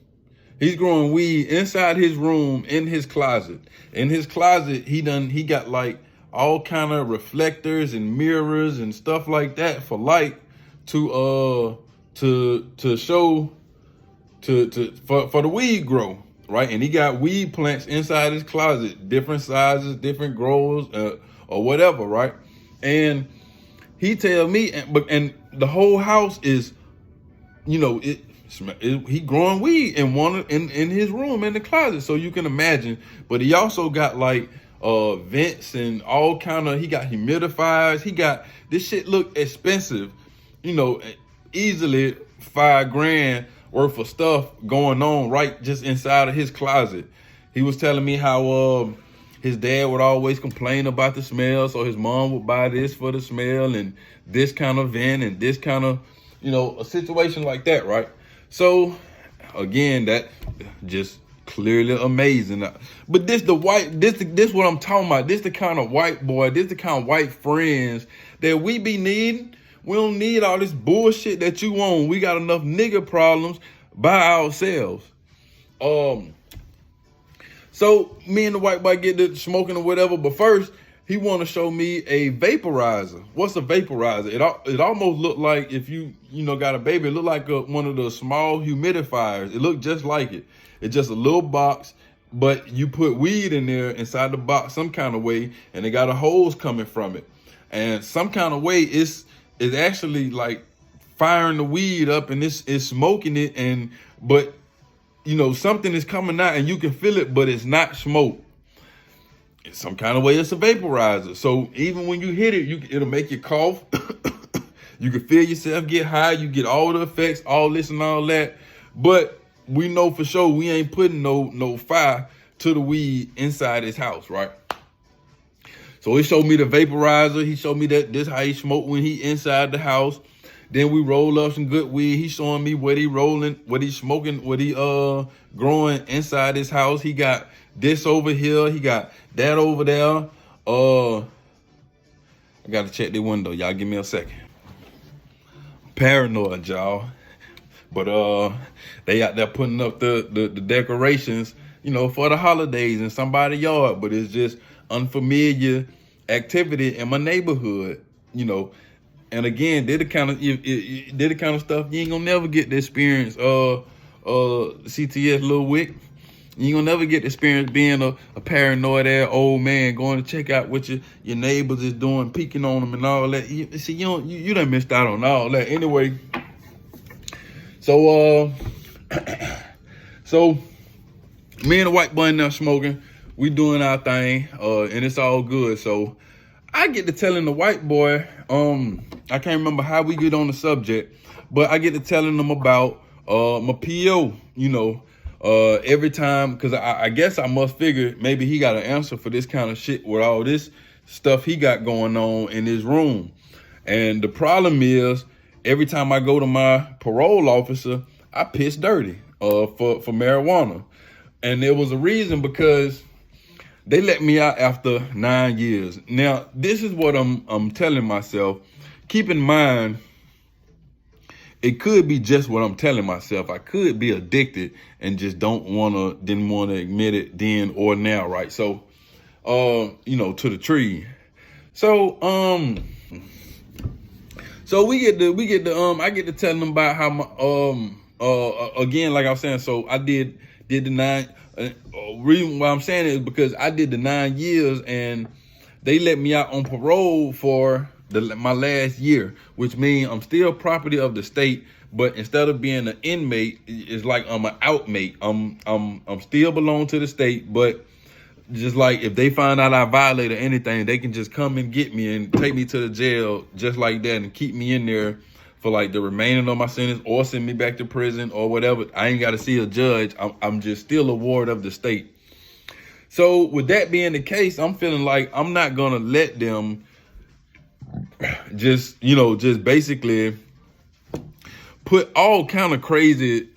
He's growing weed inside his room, in his closet. In his closet, he got like all kind of reflectors and mirrors and stuff like that for light to show for the weed grow, right? And he got weed plants inside his closet, different sizes, different growers, or whatever, right? And he tell me, and the whole house is, he growing weed in his room in the closet, so you can imagine. But he also got like vents and all kind of, he got humidifiers. He got, this shit look expensive, easily $5,000 worth of stuff going on right just inside of his closet. He was telling me how his dad would always complain about the smell, so his mom would buy this for the smell and this kind of vent and this kind of, a situation like that, right? So again, that just clearly amazing. But this what I'm talking about. This the kind of white boy, this the kind of white friends that we be needing. We don't need all this bullshit that you want. We got enough nigga problems by ourselves. So me and the white boy get to smoking or whatever, but first he want to show me a vaporizer. What's a vaporizer? It almost looked like, if you got a baby, it looked like one of the small humidifiers. It looked just like it. It's just a little box, but you put weed in there inside the box some kind of way, and it got a hose coming from it. And some kind of way it's actually like firing the weed up, and it's smoking it, but something is coming out and you can feel it, but it's not smoke. In some kind of way, it's a vaporizer. So even when you hit it, it'll make you cough. You can feel yourself get high. You get all the effects, all this and all that. But we know for sure we ain't putting no fire to the weed inside his house, right? So he showed me the vaporizer. He showed me that this how he smoked when he inside the house. Then we roll up some good weed. He's showing me what he rolling, what he smoking, what he growing inside his house. He got this over here. He got that over there. I got to check the window. Y'all give me a second. Paranoid, y'all. But they out there putting up the decorations, for the holidays in somebody's yard. But it's just unfamiliar activity in my neighborhood, And again, they're the kind of stuff you ain't gonna never get the experience. CTS Lil Wick, you ain't gonna never get the experience being a paranoid ass old man going to check out what your neighbors is doing, peeking on them and all that. You done missed out on all that. Anyway, so me and the white boy now smoking. We doing our thing, and it's all good. So I get to telling the white boy, I can't remember how we get on the subject, but I get to telling them about my PO, you know, every time, because I guess I must figure maybe he got an answer for this kind of shit with all this stuff he got going on in his room. And the problem is, every time I go to my parole officer, I piss dirty for marijuana. And there was a reason, because they let me out after 9 years. Now, this is what I'm telling myself. Keep in mind, it could be just what I'm telling myself. I could be addicted and just didn't want to admit it then or now, right? So, you know, to the tree. So, I get to telling them about how my, again, like I was saying, so I did the 9. Reason why I'm saying it is because I did the 9 years and they let me out on parole for my last year, which means I'm still property of the state, but instead of being an inmate, it's like I'm an outmate. I'm still belong to the state, but just like if they find out I violated anything, they can just come and get me and take me to the jail just like that and keep me in there for like the remaining of my sentence, or send me back to prison or whatever. I ain't got to see a judge. I'm just still a ward of the state. So with that being the case, I'm feeling like I'm not going to let them just basically put all kind of crazy,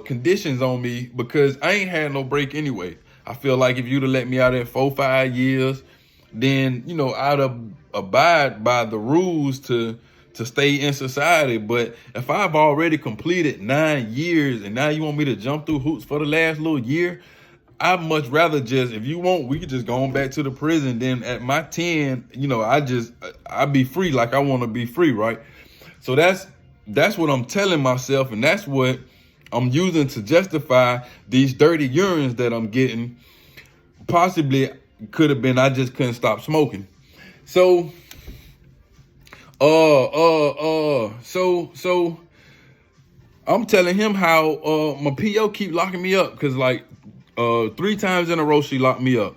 conditions on me, because I ain't had no break anyway. I feel like if you'd have let me out in 4-5 years, then, I'd abide by the rules to stay in society. But if I've already completed 9 years and now you want me to jump through hoops for the last little year, I'd much rather just, if you want, we could just go on back to the prison. Then at my 10, I'd be free like I want to be free, right? So that's what I'm telling myself, and that's what I'm using to justify these dirty urines that I'm getting. Possibly could have been I just couldn't stop smoking. So so I'm telling him how my PO keep locking me up, because like 3 times in a row she locked me up.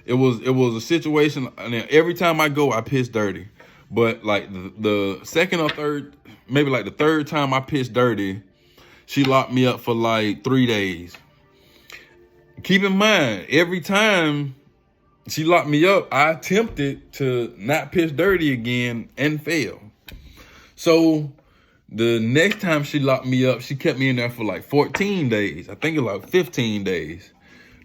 It was a situation, and every time I go I piss dirty. But like the second or third, maybe like the third time I pissed dirty, she locked me up for like 3 days. Keep in mind, every time she locked me up, I attempted to not piss dirty again and failed. So the next time she locked me up, she kept me in there for like 14 days. I think it was like 15 days.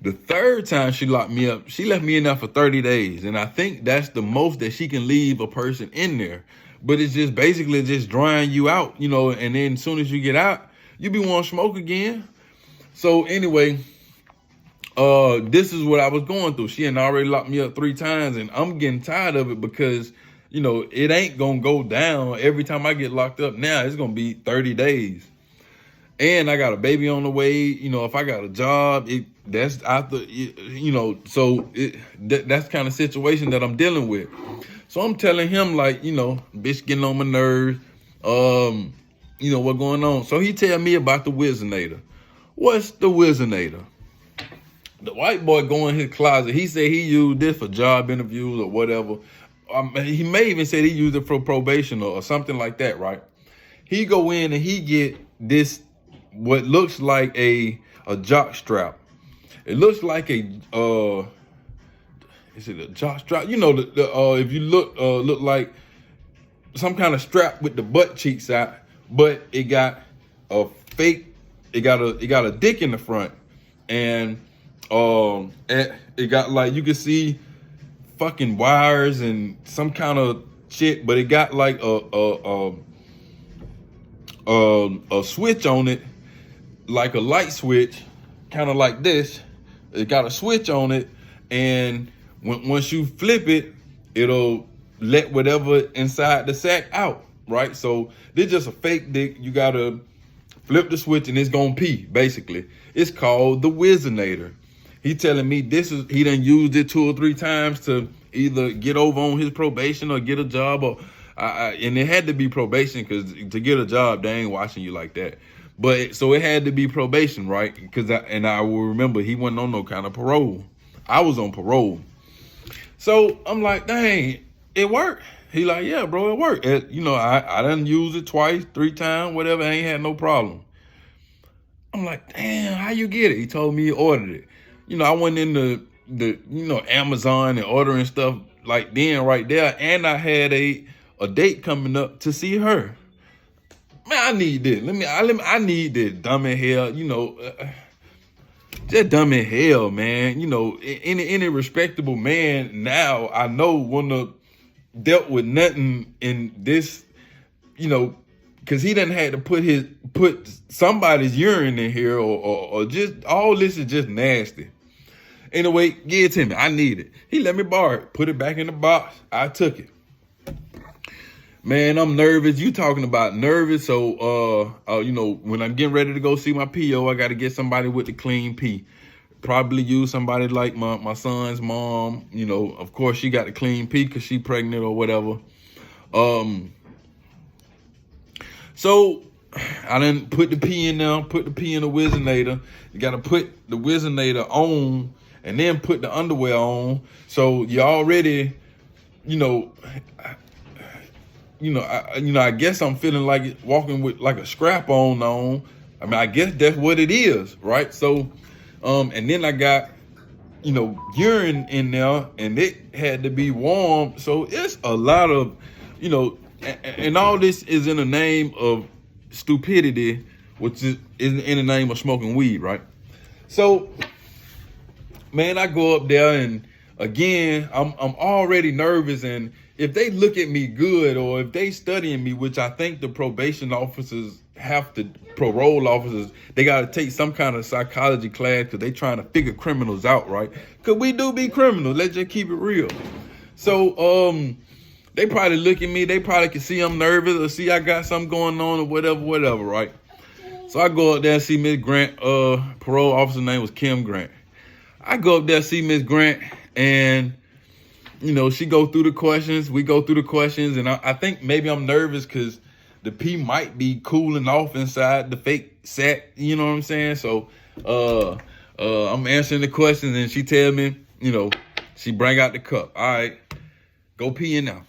The third time she locked me up, she left me in there for 30 days. And I think that's the most that she can leave a person in there. But it's just basically just drying you out, and then as soon as you get out, you be wanting to smoke again. So anyway, this is what I was going through. She had already locked me up 3 times, and I'm getting tired of it because, it ain't going to go down. Every time I get locked up now, it's going to be 30 days. And I got a baby on the way. If I got a job, that's after, so that's the kind of situation that I'm dealing with. So I'm telling him like, bitch getting on my nerves. What going on? So he tell me about the Wizinator. What's the Wizinator? The white boy go in his closet. He said he used this for job interviews or whatever. He may even said he used it for probation or something like that, right? He go in and he get this, what looks like a jock strap. It looks like is it a jock strap? If you look like some kind of strap with the butt cheeks out, but it got a fake, it got a dick in the front, and it got like, you can see fucking wires and some kind of shit, but it got like a switch on it, like a light switch, kind of like this. It got a switch on it, and once you flip it, it'll let whatever inside the sack out, right? So this is just a fake dick. You gotta flip the switch and it's gonna pee, basically. It's called the Wizinator. He telling me he done used it 2 or 3 times to either get over on his probation or get a job, or and it had to be probation, because to get a job, they ain't watching you like that. But so it had to be probation, right? I will remember he wasn't on no kind of parole. I was on parole. So I'm like, dang, it worked. He like, yeah, bro, it worked. I done used it twice, 3 times, whatever. I ain't had no problem. I'm like, damn, how you get it? He told me he ordered it. I went in the Amazon and ordering stuff like then right there, and I had a date coming up to see her. Man, I need this. I need this. Dumb in hell, just dumb in hell, man. Any respectable man now I know wouldn't have dealt with nothing in this, because he done had to put somebody's urine in here or just all this is just nasty. Anyway, give it to me. I need it. He let me borrow it. Put it back in the box. I took it. Man, I'm nervous. You talking about nervous. So, when I'm getting ready to go see my PO, I got to get somebody with the clean pee. Probably use somebody like my son's mom. Of course, she got the clean pee because she pregnant or whatever. So I done put the pee in there, put the pee in the Whizzinator. You got to put the Whizzinator on and then put the underwear on. So you already, I guess I'm feeling like walking with like a scrap on. I mean, I guess that's what it is, right? So, and then I got, urine in there and it had to be warm. So it's a lot of, and all this is in the name of stupidity, which is in the name of smoking weed, right? So, man, I go up there and again, I'm already nervous, and if they look at me good or if they studying me, which I think the probation officers parole officers, they got to take some kind of psychology class because they trying to figure criminals out, right? Because we do be criminals. Let's just keep it real. So, they probably look at me. They probably can see I'm nervous or see I got something going on or whatever, right? So I go up there and see Miss Grant. Parole officer name was Kim Grant. I go up there, see Miss Grant, and she go through the questions. We go through the questions, and I think maybe I'm nervous because the pee might be cooling off inside the fake sack. You know what I'm saying? So I'm answering the questions, and she tell me, she bring out the cup. All right, go pee in now.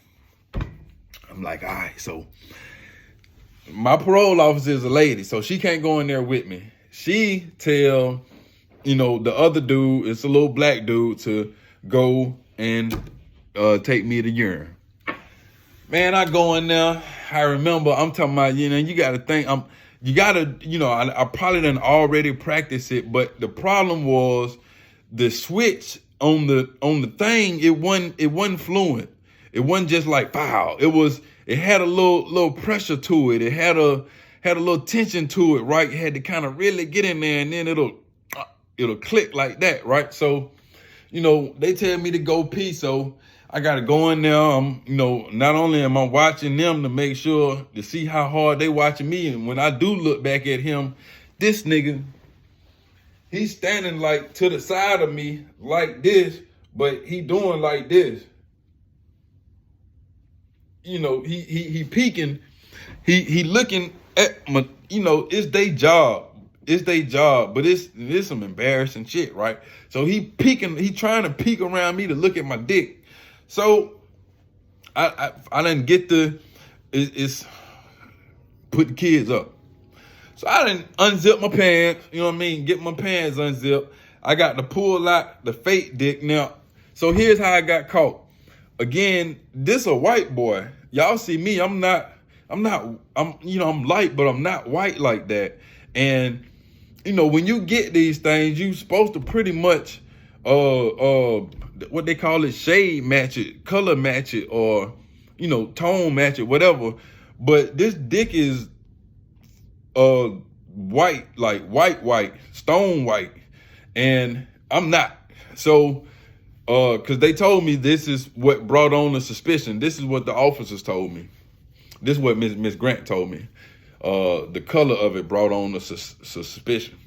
I'm like, all right. So my parole officer is a lady, so she can't go in there with me. She tell, the other dude, it's a little black dude, to go and take me to urine. Man, I go in there. I remember, I'm talking about, you got to think, I probably done already practiced it, but the problem was the switch on the thing, it wasn't fluent. It wasn't just like, pow. It had a little pressure to it. It had a little tension to it, right? You had to kind of really get in there, and then it'll click like that, right? So, they tell me to go pee, so I gotta go in there. Not only am I watching them to make sure to see how hard they watching me, and when I do look back at him, this nigga, he's standing like to the side of me like this, but he doing like this. He peeking, he looking at my, it's their job. It's their job, but it's some embarrassing shit, right? So he peeking, he trying to peek around me to look at my dick. So I didn't get it's put the kids up. So I didn't unzip my pants, get my pants unzipped. I got to pull out the fake dick. Now, so here's how I got caught. Again, this a white boy. Y'all see me, I'm light, but I'm not white like that. And, when you get these things, you supposed to pretty much, what they call it, shade match it, color match it, or, tone match it, whatever. But this dick is, white, like white, stone white. And I'm not. So, because they told me this is what brought on the suspicion. This is what the officers told me. This is what Miss Grant told me. The color of it brought on the suspicion.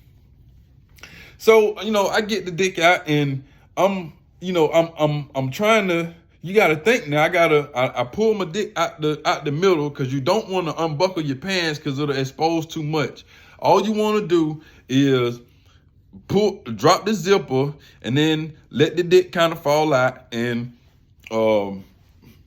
So, I get the dick out, and I'm trying to. You got to think now. I pull my dick out the middle because you don't want to unbuckle your pants because it'll expose too much. All you want to do is drop the zipper, and then let the dick kind of fall out, and handle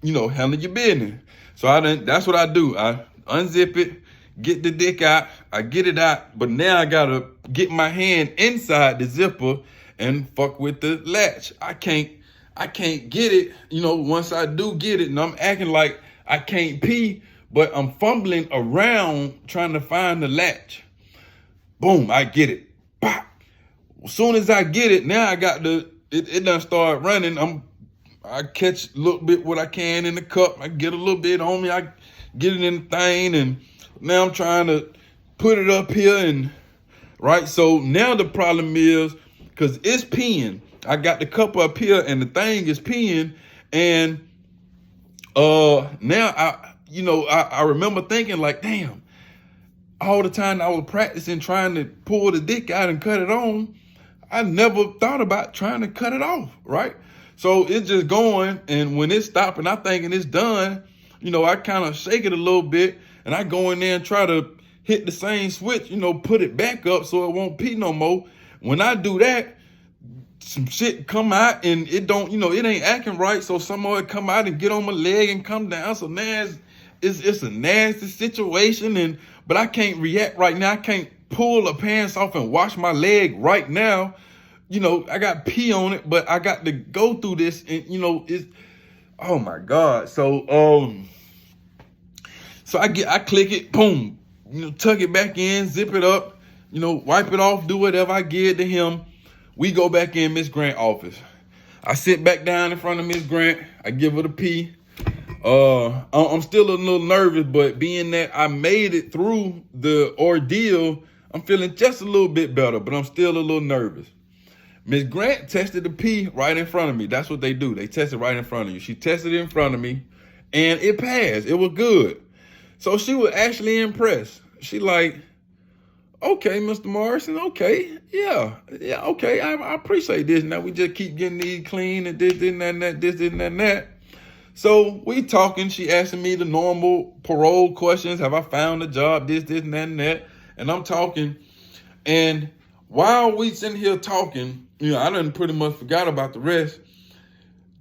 your business. So that's what I do. I unzip it, get the dick out, I get it out, but now I gotta get my hand inside the zipper and fuck with the latch. I can't get it, once I do get it, and I'm acting like I can't pee, but I'm fumbling around trying to find the latch. Boom, I get it. Pop. As soon as I get it, now I got it done start running. I catch a little bit what I can in the cup. I get a little bit on me. I get it in the thing, and now I'm trying to put it up here, and right. So now the problem is, because it's peeing. I got the cup up here, and the thing is peeing, and now I remember thinking like, damn, all the time I was practicing trying to pull the dick out and cut it on, I never thought about trying to cut it off, right? So it's just going, and when it's stopping, I'm thinking it's done. I kind of shake it a little bit, and I go in there and try to hit the same switch, put it back up so it won't pee no more. When I do that, some shit come out, and it don't, it ain't acting right. So some of it come out and get on my leg and come down. So now it's a nasty situation, but I can't react right now. I can't pull the pants off and wash my leg right now. I got pee on it, but I got to go through this, and it's, oh my God. So I click it, boom, tuck it back in, zip it up, wipe it off, do whatever I give to him. We go back in Miss Grant's office. I sit back down in front of Miss Grant. I give her the pee. I'm still a little nervous, but being that I made it through the ordeal, I'm feeling just a little bit better, but I'm still a little nervous. Miss Grant tested the pee right in front of me. That's what they do. They test it right in front of you. She tested it in front of me, and it passed. It was good. So she was actually impressed. She like, okay, Mr. Morrison, okay, yeah, okay, I appreciate this. Now we just keep getting these clean, and this and that, this and that. So we talking. She asking me the normal parole questions. Have I found a job? This and that. And I'm talking, and while we sitting here talking, I done pretty much forgot about the rest.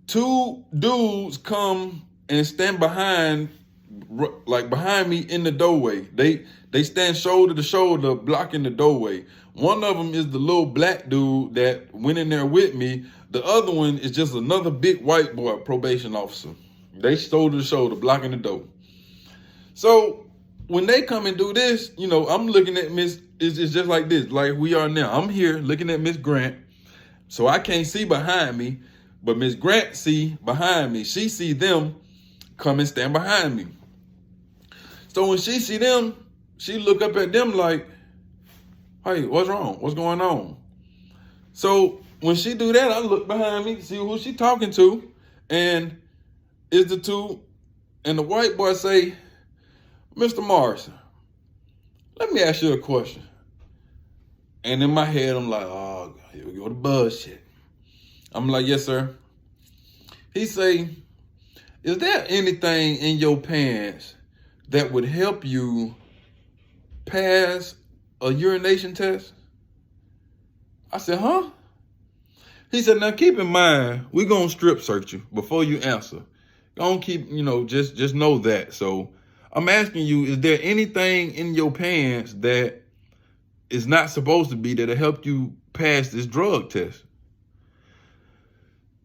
Two dudes come and stand behind me in the doorway. They stand shoulder to shoulder blocking the doorway. One of them is the little black dude that went in there with me. The other one is just another big white boy probation officer. They shoulder to shoulder blocking the door. So when they come and do this, I'm looking at Miss, it's just like this, like we are now. I'm here looking at Miss Grant. So I can't see behind me, but Miss Grant see behind me. She see them come and stand behind me. So when she see them, she look up at them like, hey, what's wrong? What's going on? So when she do that, I look behind me to see who she talking to, and it's the two, and the white boy say, Mr. Morrison, let me ask you a question. And in my head, I'm like, oh, here we go to bullshit. I'm like, yes, sir. He say, is there anything in your pants that would help you pass a urination test? I said, huh? He said, now keep in mind, we're going to strip search you before you answer. Don't keep, just know that. So I'm asking you, is there anything in your pants that is not supposed to be that'll help you pass this drug test?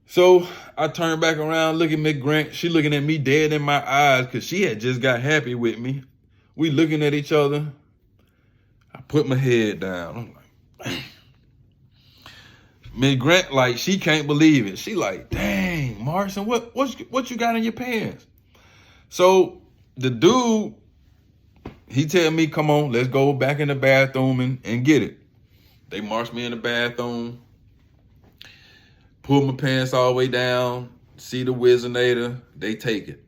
So I turn back around, look at Miss Grant. She looking at me dead in my eyes because she had just got happy with me. We looking at each other. I put my head down. I'm like, Miss Grant, like, she can't believe it. She like, dang, Morrison, what you got in your pants? So the dude, he tell me, come on, let's go back in the bathroom and get it. They march me in the bathroom, pull my pants all the way down, see the Wizinator, they take it.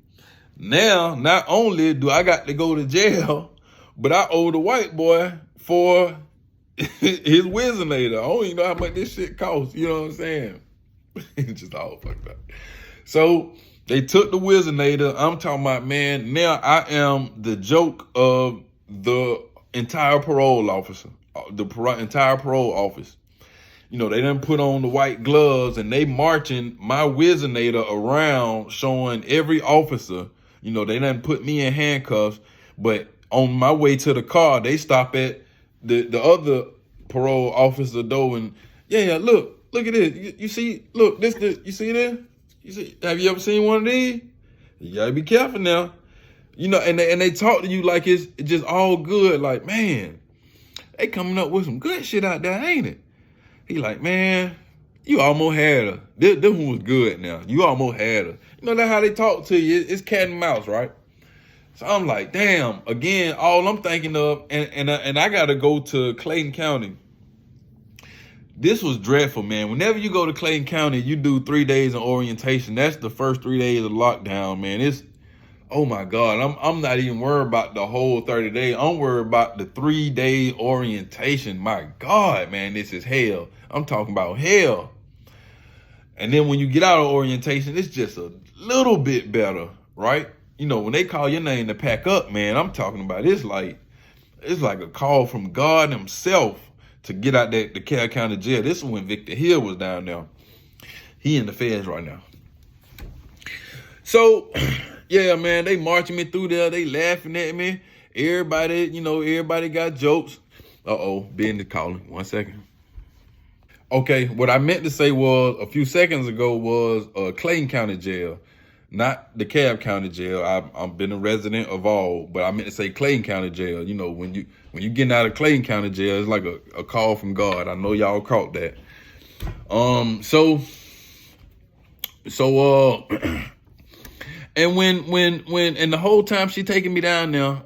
Now, not only do I got to go to jail, but I owe the white boy for his Wizinator. I don't even know how much this shit costs, you know what I'm saying? It's just all fucked up. So they took the Wizinator. I'm talking about, man, now I am the joke of the entire parole officer, the entire parole office. You know, they done put on the white gloves and they marching my Wizinator around, showing every officer. You know, they done put me in handcuffs, but on my way to the car, they stop at the other parole officer door and look at this. You see, look, you see this? You see? Have you ever seen one of these? You gotta be careful now. You know, and they talk to you like it's just all good. Like, man, they coming up with some good shit out there, ain't it? He like, man, you almost had her. This one was good now. You almost had her. You know, that's how they talk to you. It's cat and mouse, right? So I'm like, damn, again, all I'm thinking of, and I gotta go to Clayton County. This was dreadful, man. Whenever you go to Clayton County, you do 3 days of orientation. That's the first 3 days of lockdown, man. It's, oh my God, I'm not even worried about the whole 30 days. I'm worried about the 3-day orientation. My God, man, this is hell. I'm talking about hell. And then when you get out of orientation, it's just a little bit better, right? You know, when they call your name to pack up, man, I'm talking about it's like a call from God himself to get out the DeKalb County jail. This is when Victor Hill was down there. He in the feds right now. So, yeah, man, they marching me through there. They laughing at me. Everybody got jokes. Business calling. 1 second. Okay, what I meant to say was a few seconds ago was Clayton County Jail, not the DeKalb County Jail. I've been a resident of all, but I meant to say Clayton County Jail. You know, when you getting out of Clayton County Jail, it's like a call from God. I know y'all caught that. And and the whole time she taking me down there,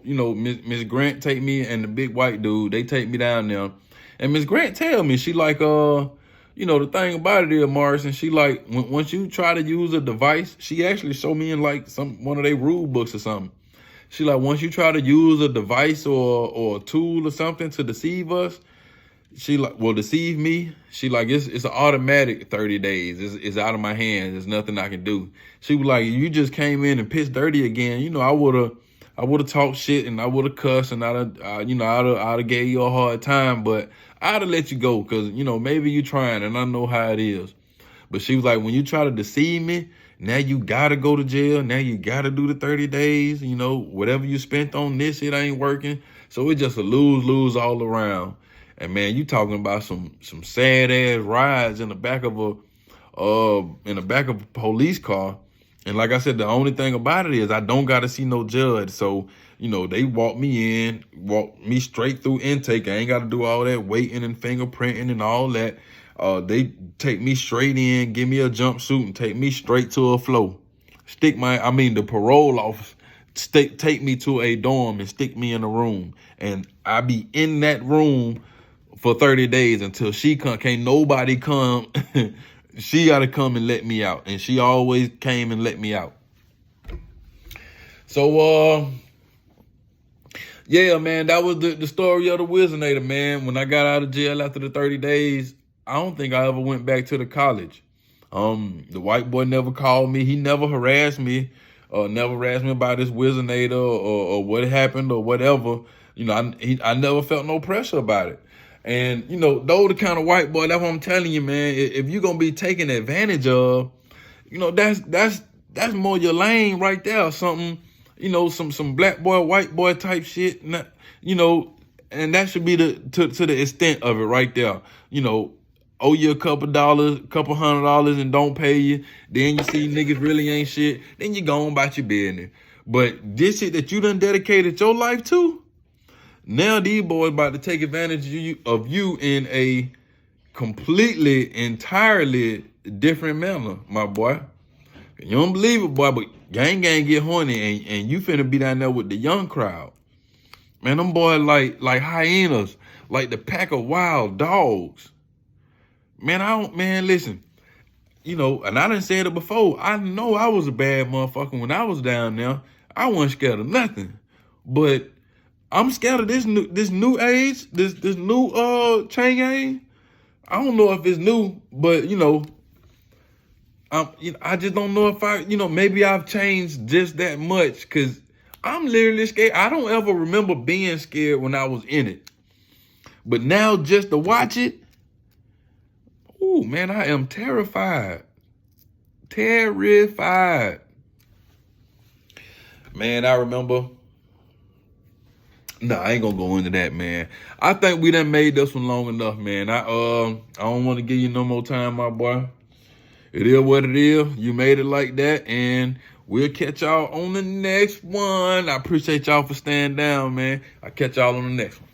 Miss Grant take me and the big white dude, they take me down there. And Miss Grant tell me, she like, the thing about it is, Morrison, she like, once you try to use a device, she actually showed me in like one of their rule books or something. She like, once you try to use a device or a tool or something to deceive us, she like, well, deceive me. She like, it's an automatic 30 days. It's out of my hands. There's nothing I can do. She was like, you just came in and pissed dirty again. You know, I would have talked shit and I would have cussed and I'd have gave you a hard time, but I'd have let you go because, maybe you trying and I know how it is. But she was like, when you try to deceive me, now you got to go to jail. Now you got to do the 30 days. Whatever you spent on this, it ain't working. So it's just a lose-lose all around. And man, you talking about some sad ass rides in the back of a police car. And like I said, the only thing about it is I don't got to see no judge. So, they walk me straight through intake. I ain't got to do all that waiting and fingerprinting and all that. They take me straight in, give me a jumpsuit and take me straight to a floor. The parole office, take me to a dorm and stick me in a room. And I be in that room for 30 days until she come. Can't nobody come. She got to come and let me out. And she always came and let me out. So, yeah, man, that was the story of the Wizinator, man. When I got out of jail after the 30 days, I don't think I ever went back to the college. The white boy never called me. He never harassed me. Never asked me about this Wizinator or what happened or whatever. I never felt no pressure about it. And, though the kind of white boy, that's what I'm telling you, man, if you're going to be taken advantage of, that's more your lane right there. Something, some black boy, white boy type shit, and that should be to the extent of it right there. Owe you a couple $100 and don't pay you. Then you see niggas really ain't shit. Then you go on about your business. But this shit that you done dedicated your life to, now these boys about to take advantage of you in a completely, entirely different manner, my boy. You don't believe it, boy, but gang get horny and you finna be down there with the young crowd. Man, them boys like hyenas, like the pack of wild dogs. Man, listen, and I done said it before. I know I was a bad motherfucker when I was down there. I wasn't scared of nothing, but I'm scared of this new age, this new chain gang. I don't know if it's new, but I just don't know if maybe I've changed just that much because I'm literally scared. I don't ever remember being scared when I was in it, but now just to watch it, Ooh, man, I am terrified. Terrified. Man, I remember. Nah, I ain't gonna go into that, man. I think we done made this one long enough, man. I don't want to give you no more time, my boy. It is what it is. You made it like that, and we'll catch y'all on the next one. I appreciate y'all for staying down, man. I'll catch y'all on the next one.